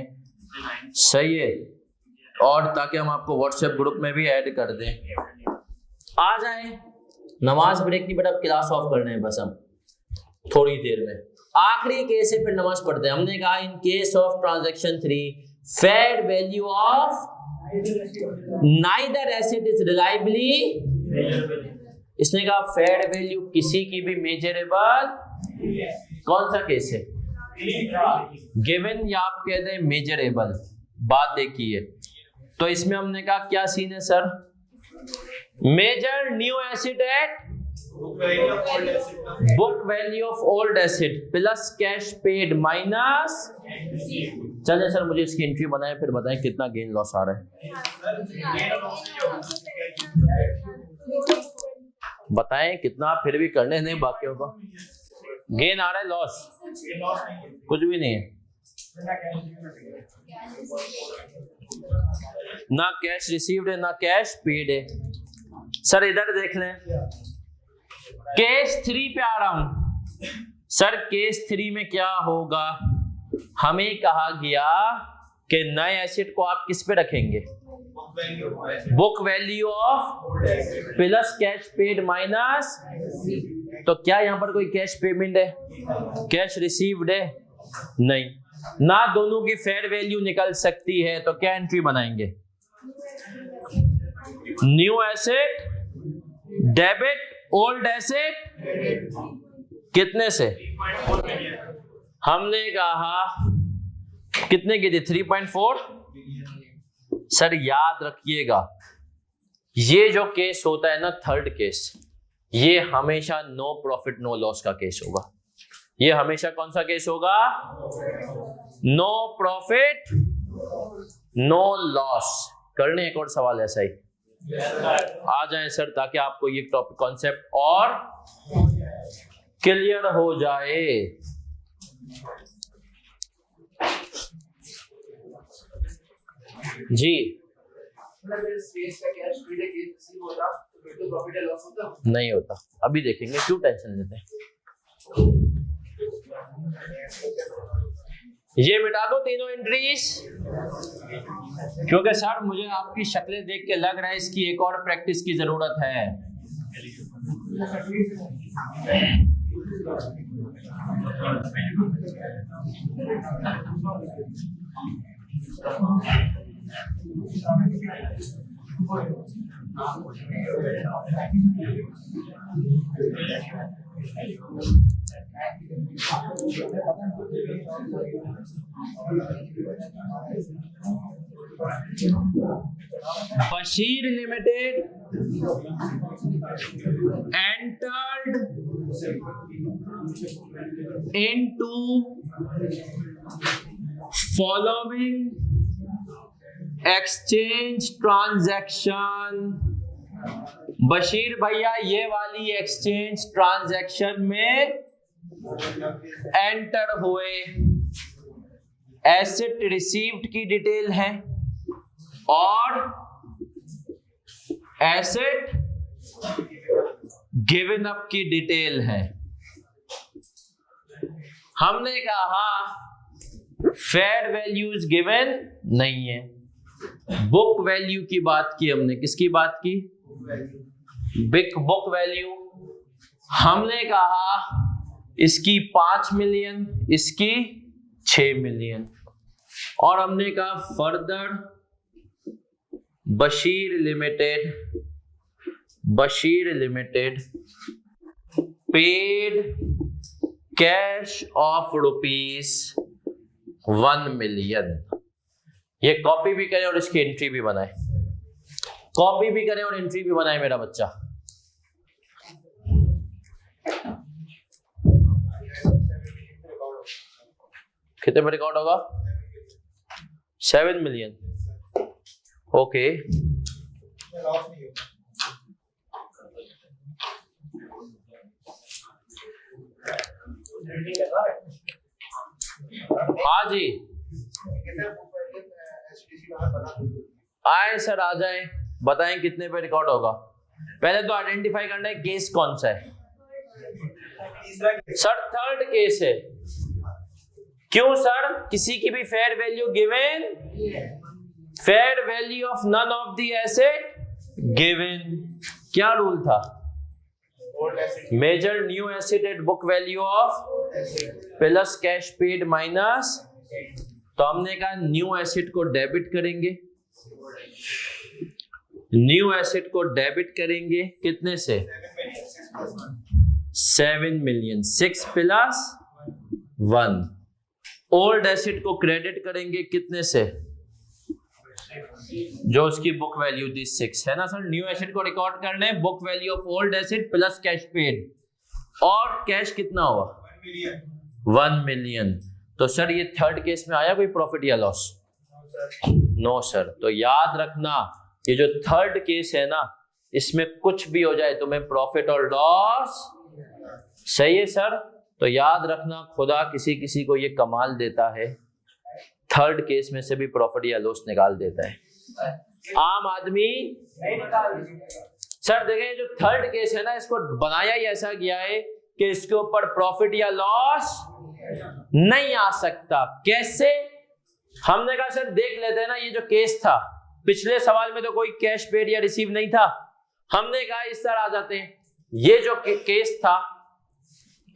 सही है, और ताकि हम आपको व्हाट्सएप ग्रुप में भी ऐड कर दें। आ जाए, नमाज ब्रेक की, बट अब क्लास ऑफ करने हैं बस हम थोड़ी देर में। आखिरी केस है, फिर नमाज पढ़ते हैं। हमने कहा in case of transaction 3 fair value of neither asset is reliably, इसने कहा फेयर वैल्यू किसी की भी मेजरेबल, कौन सा केस है, गिवन या आप कह दें मेजरेबल, बात देखिए। तो इसमें हमने कहा क्या सीन है sir, measure new asset at book value of old asset plus cash paid minus, चलिए सर मुझे इसकी एंट्री बनाएं, फिर बताएं कितना गेन लॉस आ रहा है, बताएं कितना, फिर भी करने नहीं बाकियों को। गेन आ रहा है, लॉस कुछ भी नहीं है, ना कैश रिसीव्ड है ना कैश पेड है। सर इधर देख लें, केस 3 पे आ रहा हूं सर। केस 3 में क्या होगा, हमें कहा गया कि नए एसिड को आप किस पे रखेंगे, book value of plus cash paid minus. तो क्या यहां पर कोई कैश पेमेंट है, कैश रिसीव्ड है, नहीं, ना दोनों की फेयर वैल्यू निकल सकती है। तो क्या एंट्री बनाएंगे, new asset debit old asset कितने से, हमने कहा कितने की थी 3.4। सर याद रखिएगा, ये जो केस होता है ना थर्ड केस, ये हमेशा नो प्रॉफिट नो लॉस का केस होगा। ये हमेशा कौन सा केस होगा, नो प्रॉफिट नो लॉस। करने एक और सवाल ऐसा ही, आ जाए सर, ताकि आपको ये टॉपिक कॉन्सेप्ट और क्लियर हो जाए। जी नहीं होता, अभी देखेंगे, क्यों टेंशन लेते हैं। ये मिटा दो तीनों एंट्रीज, क्योंकि सर मुझे आपकी शक्लें देख के लग रहा है इसकी एक और प्रैक्टिस की जरूरत है। Bashir Limited entered into following exchange transaction। Bashir भैया ये वाली एक्सचेंज ट्रांजैक्शन में एंटर हुए, एसेट रिसीव्ड की डिटेल है और एसेट गिवन अप की डिटेल है। हमने कहा फेयर वैल्यूज गिवन नहीं है। बुक वैल्यू की बात की हमने, किसकी बात की? Book value. हमने कहा इसकी 5 मिलियन, इसकी 6 मिलियन। और हमने कहा further Bashir limited paid cash of ₹1 million. ये कॉपी भी करें और इसकी एंट्री भी बनाए, कॉपी भी करें और एंट्री भी बनाए मेरा बच्चा। कितने पर रिकॉर्ड होगा? 7 मिलियन। ओके, हाँ जी आए सर, आ जाए, बताएं कितने पे रिकॉर्ड होगा। पहले तो आइडेंटिफाई करना है केस कौन सा है। सर थर्ड केस है। क्यों सर? किसी की भी fair value given, fair value of none of the asset given. क्या रूल था? Measure new asset at book value of plus cash paid minus. तो हमने कहा न्यू एसेट को डेबिट करेंगे, न्यू एसेट को डेबिट करेंगे कितने से? 7 मिलियन, 6 प्लस 1। ओल्ड एसेट को क्रेडिट करेंगे कितने से? जो उसकी बुक वैल्यू थी 6 है ना सर। न्यू एसेट को रिकॉर्ड करने book value of old asset plus cash paid, और कैश कितना हुआ? 1 मिलियन। तो सर ये थर्ड केस में आया कोई प्रॉफिट या लॉस? No sir. तो याद रखना ये जो थर्ड केस है ना, इसमें कुछ भी हो जाए तुम्हें प्रॉफिट और लॉस, सही है सर। तो याद रखना खुदा किसी किसी को ये कमाल देता है, थर्ड केस में से भी प्रॉफिट या लॉस निकाल देता है। आम आदमी सर देखें, जो थर्ड केस है ना, इसको बनाया ही ऐसा गया है कि इसके ऊपर प्रॉफिट या लॉस नहीं आ सकता। कैसे? हमने कहा सर देख लेते हैं ना, ये जो केस था पिछले सवाल में तो कोई कैश पेड या रिसीव नहीं था। हमने कहा इस तरह आ जाते हैं, ये जो केस था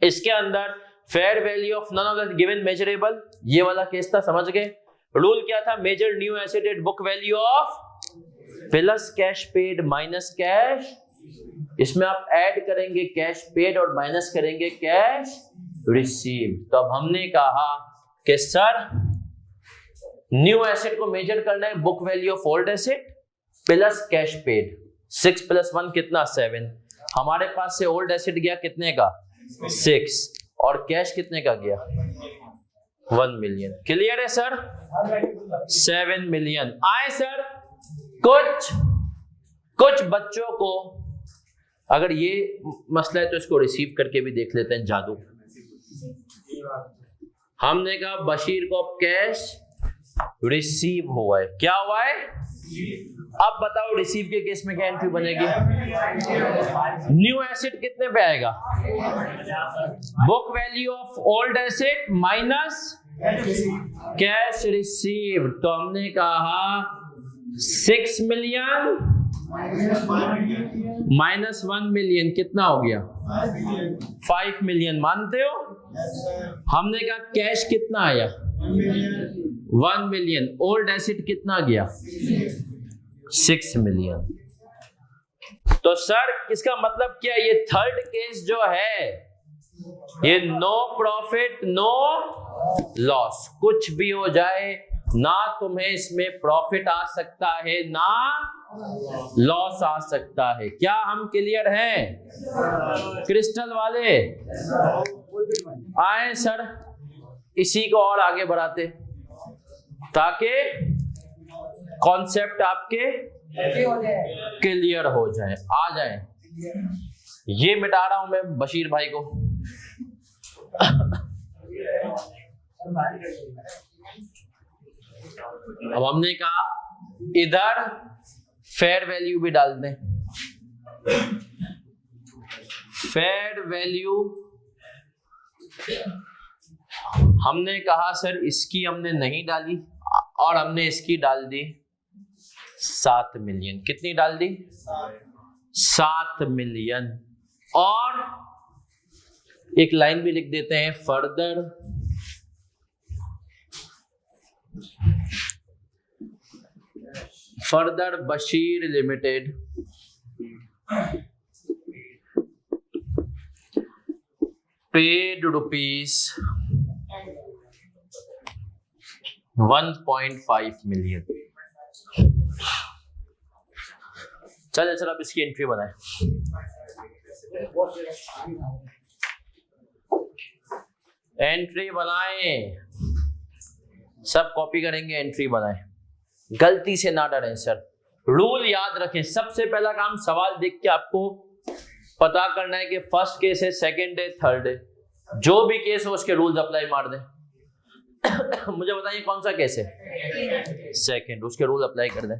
इसके अंदर fair value of none of the given measurable, ये वाला केस था, समझ गए। रूल क्या था? Measure new asset at book value of plus cash paid minus cash. इसमें आप ऐड करेंगे कैश पेड और माइनस करेंगे कैश रिसीव। तो अब हमने कहा कि सर न्यू एसेट को मेजर करना है book value of old asset plus cash paid. 6 plus 1 कितना? 7। हमारे पास से ओल्ड एसेट गया कितने का? 6। और कैश कितने का गया? 1 मिलियन। क्लियर है सर? 7 मिलियन आए सर। कुछ बच्चों को अगर ये मसला है तो इसको रिसीव करके भी देख लेते हैं, जादू। हमने कहा बशीर को अब कैश रिसीव हुआ है। क्या हुआ है? अब बताओ रिसीव के केस में क्या एंट्री बनेगी? न्यू एसेट कितने पे आएगा? Book value of old asset minus cash receive. तो हमने कहा 6 मिलियन माइनस 1 मिलियन कितना हो गया? 5 मिलियन। मानते हो? हमने कहा कैश कितना आया? 1 मिलियन। ओल्ड एसेट कितना गया? 6 मिलियन। तो सर इसका मतलब क्या? ये थर्ड केस जो है ये नो प्रॉफिट नो लॉस। कुछ भी हो जाए ना तुम्हें इसमें प्रॉफिट आ सकता है ना लॉस आ सकता है। क्या हम क्लियर हैं? क्रिस्टल वाले आए सर, इसी को और आगे बढ़ाते ताकि कॉन्सेप्ट आपके क्लियर हो जाए, आ जाए। ये मिटा रहा हूं मैं बशीर भाई को। अब हमने कहा इधर फेयर वैल्यू भी डाल दें। फेयर वैल्यू हमने कहा सर इसकी हमने नहीं डाली और हमने इसकी डाल दी 7 मिलियन। कितनी डाल दी? 7 मिलियन। और एक लाइन भी लिख देते हैं, further Bashir limited paid ₹1.5 million. चलिए सर अब इसकी एंट्री बनाए। एंट्री बनाएं, सब कॉपी करेंगे, एंट्री बनाएं। गलती से ना डरें सर, रूल याद रखें। सबसे पहला काम सवाल देख के आपको पता करना है कि फर्स्ट केस है, सेकंड है, थर्ड है। जो भी केस हो उसके रूल्स अप्लाई मार दें। मुझे बताइए कौन सा केस है? सेकंड, उसके रूल अप्लाई कर दें।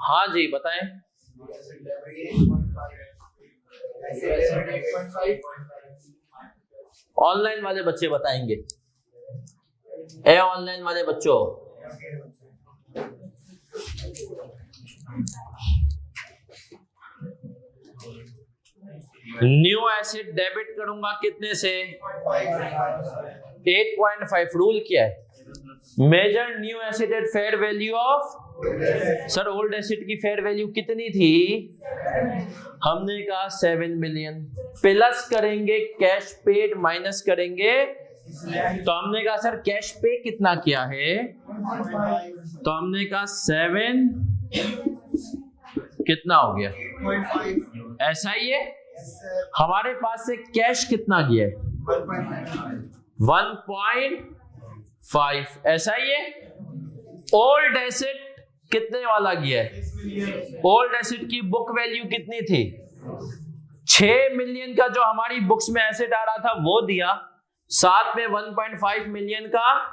हाँ जी बताएं। ऑनलाइन वाले बच्चे बताएंगे। ए ऑनलाइन वाले बच्चों, न्यू एसेट डेबिट करूंगा कितने से? 8.5। रूल क्या है? Measure new asset at fair value of. Sir old asset की फेयर वैल्यू कितनी थी? हमने कहा 7 मिलियन। प्लस करेंगे कैश पेड माइनस करेंगे, तो हमने कहा सर कैश पे कितना किया है? तो हमने कहा 7 कितना हो गया? ऐसा ही है। हमारे पास से कैश कितना गया है? 1.5। ऐसा ही है। ओल्ड एसेट कितने वाला गया है? ओल्ड एसेट की बुक वैल्यू कितनी थी? 6 मिलियन का जो हमारी बुक्स में एसेट आ रहा था वो दिया, साथ में 1.5 मिलियन का,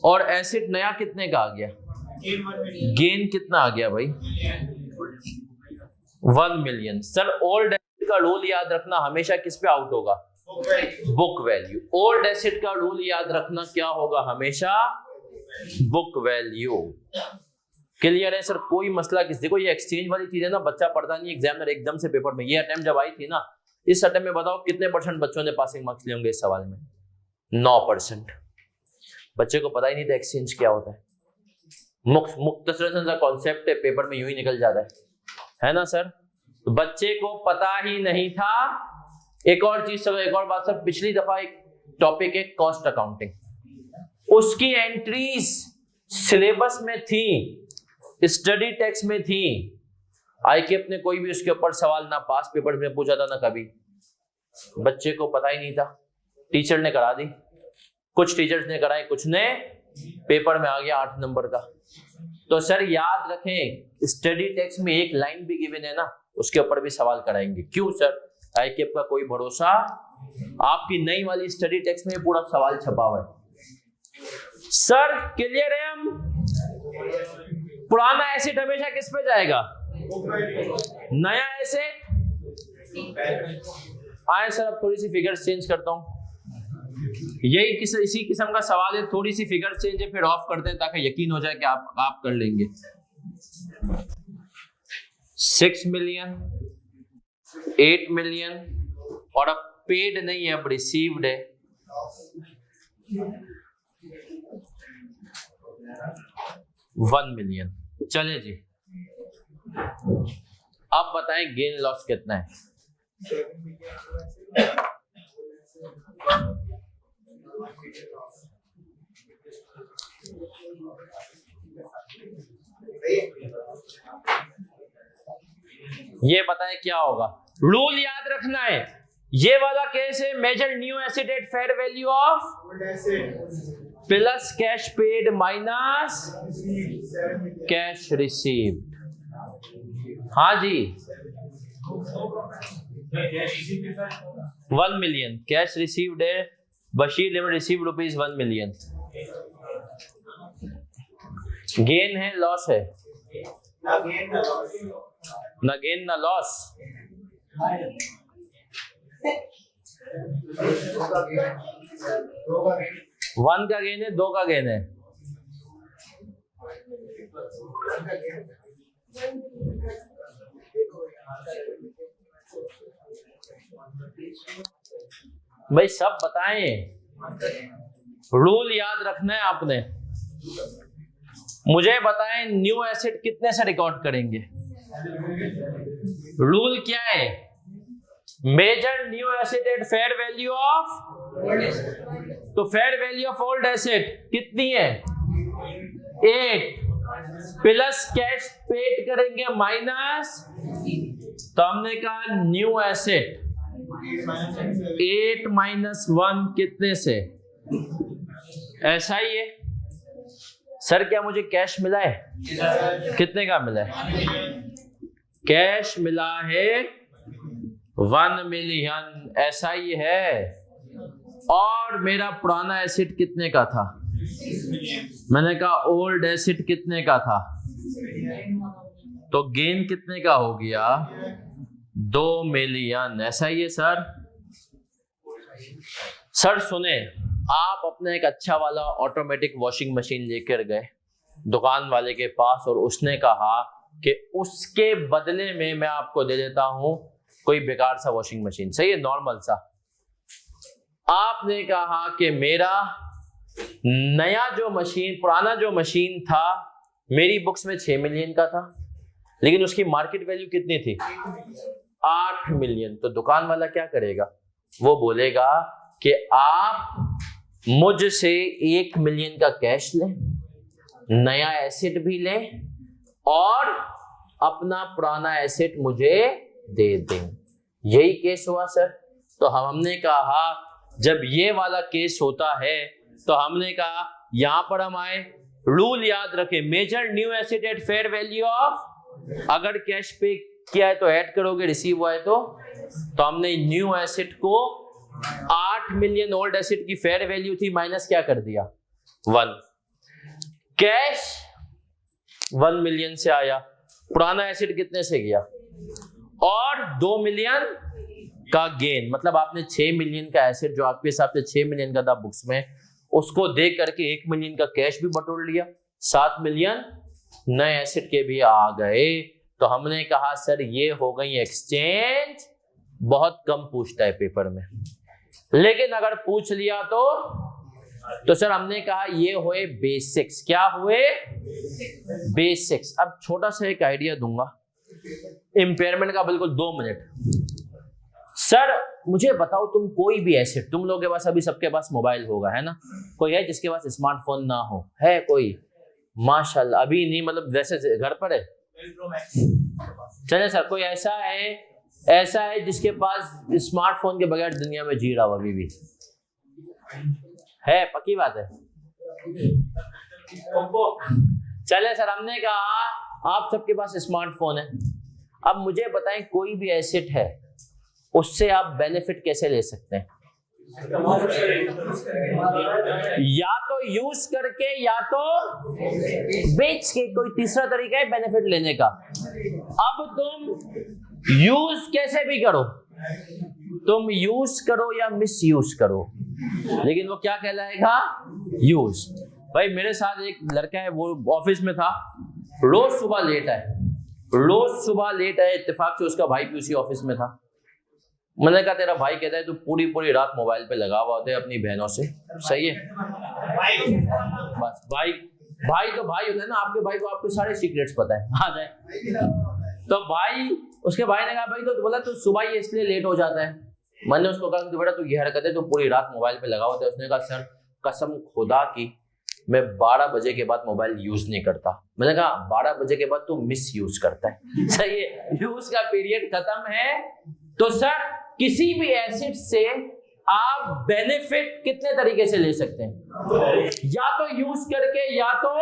और एसेट नया कितने का आ गया? गेन कितना आ गया भाई? 1 मिलियन। सर ओल्ड एसेट का रूल याद रखना, हमेशा किस पे आउट होगा? Book value. ओल्ड एसेट का रूल याद रखना क्या होगा? हमेशा बुक वैल्यू। क्लियर है सर? कोई मसला किस? देखो ये एक्सचेंज वाली चीज है ना, बच्चा पढ़ता नहीं, एग्जामिनर एकदम से पेपर में। ये अटेम्प्ट जब आई थी ना, इस अटेम्प्ट में बताओ कितने % बच्चों ने पासिंग मार्क्स लिए होंगे इस सवाल में? 9%। बच्चे को पता ही नहीं था एक्सचेंज क्या होता है। मुख्तसरन सा कॉन्सेप्ट है, पेपर में यूं ही निकल जाता है ना सर? तो बच्चे को पता ही नहीं था। एक और चीज, चलो एक और बात सर, पिछली दफा एक टॉपिक है कॉस्ट अकाउंटिंग, उसकी एंट्रीज सिलेबस में थी, स्टडी टेक्स्ट में थी। आईकेएफ ने कोई भी उसके ऊपर सवाल ना पास पेपर में पूछा था ना कभी। बच्चे को पता ही नहीं था, टीचर ने करा दी। कुछ टीचर्स ने कराई, कुछ ने, पेपर में आ गया 8 नंबर का। तो सर याद रखें, स्टडी टेक्स्ट में एक लाइन भी गिवन है ना, उसके ऊपर भी सवाल कराएंगे। क्यों सर? आईकेएफ का कोई भरोसा? आपकी नई वाली स्टडी टेक्स्ट में पूरा सवाल छपा हुआ है। सर क्लियर है? हम पुराना एसेट हमेशा किस पे जाएगा? नया एसेट। आए सर अब थोड़ी सी फिगर्स चेंज करता हूं। यही इसी किस्म का सवाल है, थोड़ी सी फिगर्स चेंज है, फिर ऑफ करते हैं ताकि यकीन हो जाए कि आप कर लेंगे। 6 मिलियन, 8 मिलियन, और अब पेड नहीं है, अब रिसीव्ड है। 1 मिलियन। चले जी, अब बताएं गेन लॉस कितना है? ये बताएं क्या होगा? रूल याद रखना है। ये वाला केस है measure new asset at fair value of plus cash paid minus cash received. हाँ जी, 1 मिलियन कैश रिसीव्ड है। Bashir limited receive rupees 1 million. Gain है लॉस है? ना गेन ना लॉस। वन का गेन है, 2 का गेन है। भाई सब बताएं, रूल याद रखना है आपने। मुझे बताएं न्यू एसेट कितने से रिकॉर्ड करेंगे? रूल क्या है? Measure new asset at fair value of, तो fair value of old asset कितनी है? 8 प्लस कैश पेड करेंगे माइनस, तो हमने कहा न्यू एसेट 8 माइनस 1 कितने से? ऐसा ही है सर। क्या मुझे कैश मिला है? कितने का मिला है? कैश मिला है 1 मिलियन, ऐसा ही है। और मेरा पुराना एसेट कितने का था? मैंने कहा ओल्ड एसेट कितने का था? तो गेन कितने का हो गया? 2 मिलियन, ऐसा ही है सर। सर सुने, आप अपना एक अच्छा वाला ऑटोमेटिक वॉशिंग मशीन लेकर गए दुकान वाले के पास और उसने कहा कि उसके बदले में मैं आपको दे देता हूं कोई बेकार सा वॉशिंग मशीन, सही है, नॉर्मल सा। आपने कहा कि मेरा नया जो मशीन, पुराना जो मशीन था मेरी बुक्स में 6 मिलियन का था, लेकिन उसकी मार्केट वैल्यू कितनी थी? 8 मिलियन। तो दुकान वाला क्या करेगा? वो बोलेगा कि आप मुझसे 1 मिलियन का कैश लें, नया एसेट भी लें और अपना पुराना एसेट मुझे दे दें। यही केस हुआ सर। तो हमने कहा जब ये वाला केस होता है तो हमने कहा यहां पर हम आए, रूल याद रखें, measure new asset at fair value of, अगर कैश पे किया है तो ऐड करोगे, रिसीव हुआ है तो हमने न्यू एसेट को 8 मिलियन ओल्ड एसेट की फेयर वैल्यू थी माइनस क्या कर दिया? 1। कैश 1 मिलियन से आया, पुराना एसेट कितने से गया? और 2 मिलियन का गेन, मतलब आपने 6 मिलियन का एसेट जो आपके हिसाब से 6 मिलियन का था बुक्स में, उसको देख करके 1 मिलियन का कैश भी बटोर लिया, 7 मिलियन नए एसेट के भी आ गए। तो हमने कहा सर ये हो गई एक्सचेंज। बहुत कम पूछता है पेपर में, लेकिन अगर पूछ लिया तो सर हमने कहा ये हुए बेसिक्स। क्या हुए? बेसिक्स। अब छोटा सा एक आइडिया दूंगा इंपेयरमेंट का, बिल्कुल 2 मिनट। सर मुझे बताओ, तुम कोई भी एसेट, तुम लोगों के पास अभी सबके पास मोबाइल होगा, है ना? कोई है जिसके पास स्मार्टफोन ना हो? है कोई? माशाल्लाह। अभी नहीं, मतलब वैसे घर पर है। चले सर, कोई ऐसा है जिसके पास स्मार्टफोन के बगैर दुनिया में जी रहा हो अभी भी? है? पक्की बात है। चले सर, हमने कहा आप सबके पास स्मार्टफोन है। अब मुझे बताएं कोई भी एसेट है उससे आप बेनिफिट कैसे ले सकते हैं? या तो यूज करके या तो बेच के, कोई तीसरा तरीका है बेनिफिट लेने का। अब तुम यूज कैसे भी करो, तुम यूज करो या मिस यूज करो, लेकिन वो क्या कहलाएगा? यूज। भाई मेरे साथ एक लड़का है, वो ऑफिस में था, रोज सुबह लेट आए, इत्तेफाक से उसका भाई भी उसी ऑफिस में था। मैंने कहा तेरा भाई कहता है तू पूरी रात मोबाइल पे लगा हुआ होता है अपनी बहनों से, सही है? बस भाई तो भाई होता है ना, आपके भाई को आपके सारे सीक्रेट्स पता है, आ जाए। तो भाई, उसके भाई ने कहा भाई तो बोला तू सुबह ही इसलिए लेट हो जाता है। मैंने उसको कहा बेटा तू ये हरकत है, तू पूरी रात मोबाइल पे लगा होता है। उसने कहा सर कसम खुदा की मैं 12 बजे के बाद मोबाइल यूज नहीं करता। मैंने कहा 12 बजे के बाद तू मिस यूज करता है, सही है, यूज का पीरियड खत्म है। तो सर किसी भी एसेट से आप बेनिफिट कितने तरीके से ले सकते हैं? या तो यूज करके या तो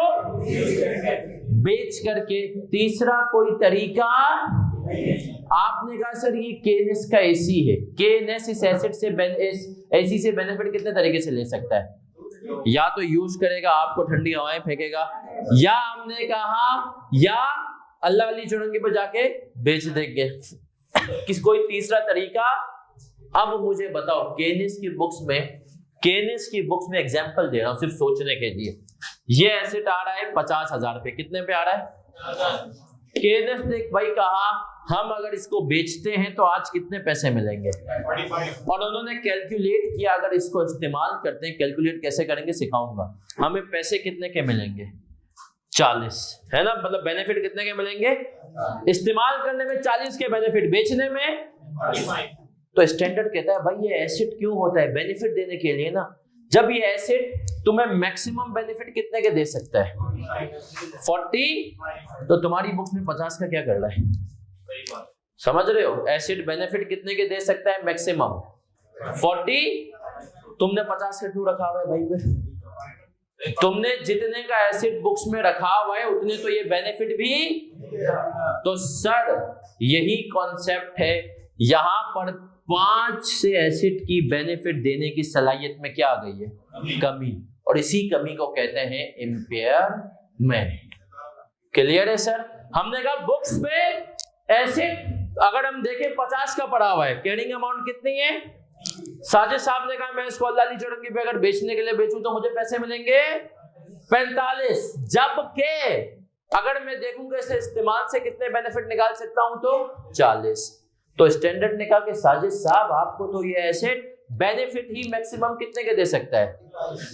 बेच करके। तीसरा कोई तरीका, आपने कहा सर ये केनेस का एसी है, केनेस इस एसेट से एसी से बेनिफिट कितने तरीके से ले सकता है? या तो यूज करेगा, आपको ठंडी हवाएं फेंकेगा, या हमने कहा या अल्लाह वाली चुरंगी पर जाके बेच देंगे। किस कोई तीसरा तरीका? अब मुझे बताओ, केनेस की बुक्स में एग्जांपल दे रहा हूं सिर्फ सोचने के लिए। ये एसेट आ रहा है 50,000 रुपए, कितने पे आ रहा है? केनेस ने भाई कहा हम अगर इसको बेचते हैं तो आज कितने पैसे मिलेंगे, और उन्होंने कैलकुलेट किया अगर इसको इस्तेमाल करते हैं, कैलकुलेट कैसे करेंगे सिखाऊंगा, हमें पैसे कितने के मिलेंगे? 40, है ना? मतलब बेनिफिट कितने के मिलेंगे? इस्तेमाल करने में 40 के बेनिफिट, बेचने में। तो स्टैंडर्ड कहता है भाई ये एसेट क्यों होता है? बेनिफिट देने के लिए ना। जब ये एसेट तुम्हें मैक्सिमम बेनिफिट कितने के दे सकता है? 40। तो तुम्हारी बुक्स में 50 का क्या कर रहा है? समझ रहे हो? एसेट बेनिफिट कितने के दे सकता है? मैक्सिमम 40। तुमने 50 का क्यों रखा हुआ है भाई? फिर तुमने जितने का एसेट बुक्स में रखा हुआ है उतने तो ये बेनिफिट भी। तो सर यही कॉन्सेप्ट है, यहां पर 5 से एसेट की बेनिफिट देने की सलाहियत में क्या आ गई है? कमी। और इसी कमी को कहते हैं इम्पेयरमेंट। क्लियर है सर? हमने कहा बुक्स में एसेट अगर हम देखें 50 का पड़ा हुआ है, कैरिंग अमाउंट कितनी है? साजिद साहब ने कहा मैं इसको अल्लाह की चुरंगी पे अगर बेचने के लिए बेचूं तो मुझे पैसे मिलेंगे 45। जबकि अगर मैं देखूंगा इसे इस्तेमाल से कितने बेनिफिट निकाल सकता हूं तो 40। तो स्टैंडर्ड ने कहा कि साजिद साहब आपको तो ये एसेट बेनिफिट ही मैक्सिमम कितने के दे सकता है,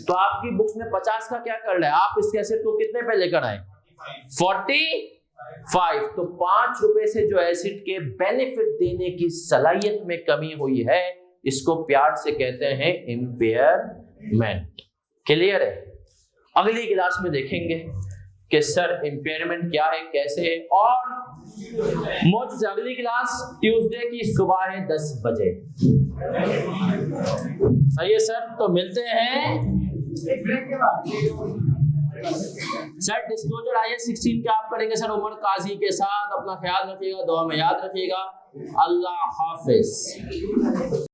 तो आपकी बुक्स में 50 का क्या कर रहा है? आप इस एसेट को कितने पे लेकर आए? 45। तो 5 रुपए से जो एसेट के बेनिफिट देने की सलाहियत में कमी हुई है, इसको प्यार से कहते हैं इम्पेयरमेंट। क्लियर है? अगली क्लास में देखेंगे कि सर इम्पेयरमेंट क्या है, कैसे है। और मुझसे अगली क्लास ट्यूसडे की सुबह है 10 बजे। सही है सर? तो मिलते हैं सर। डिस्क्लोजर IAS 16 क्या आप करेंगे सर उमर काजी के साथ। अपना ख्याल रखिएगा, दुआ में याद रखिएगा। अल्लाह हाफिज।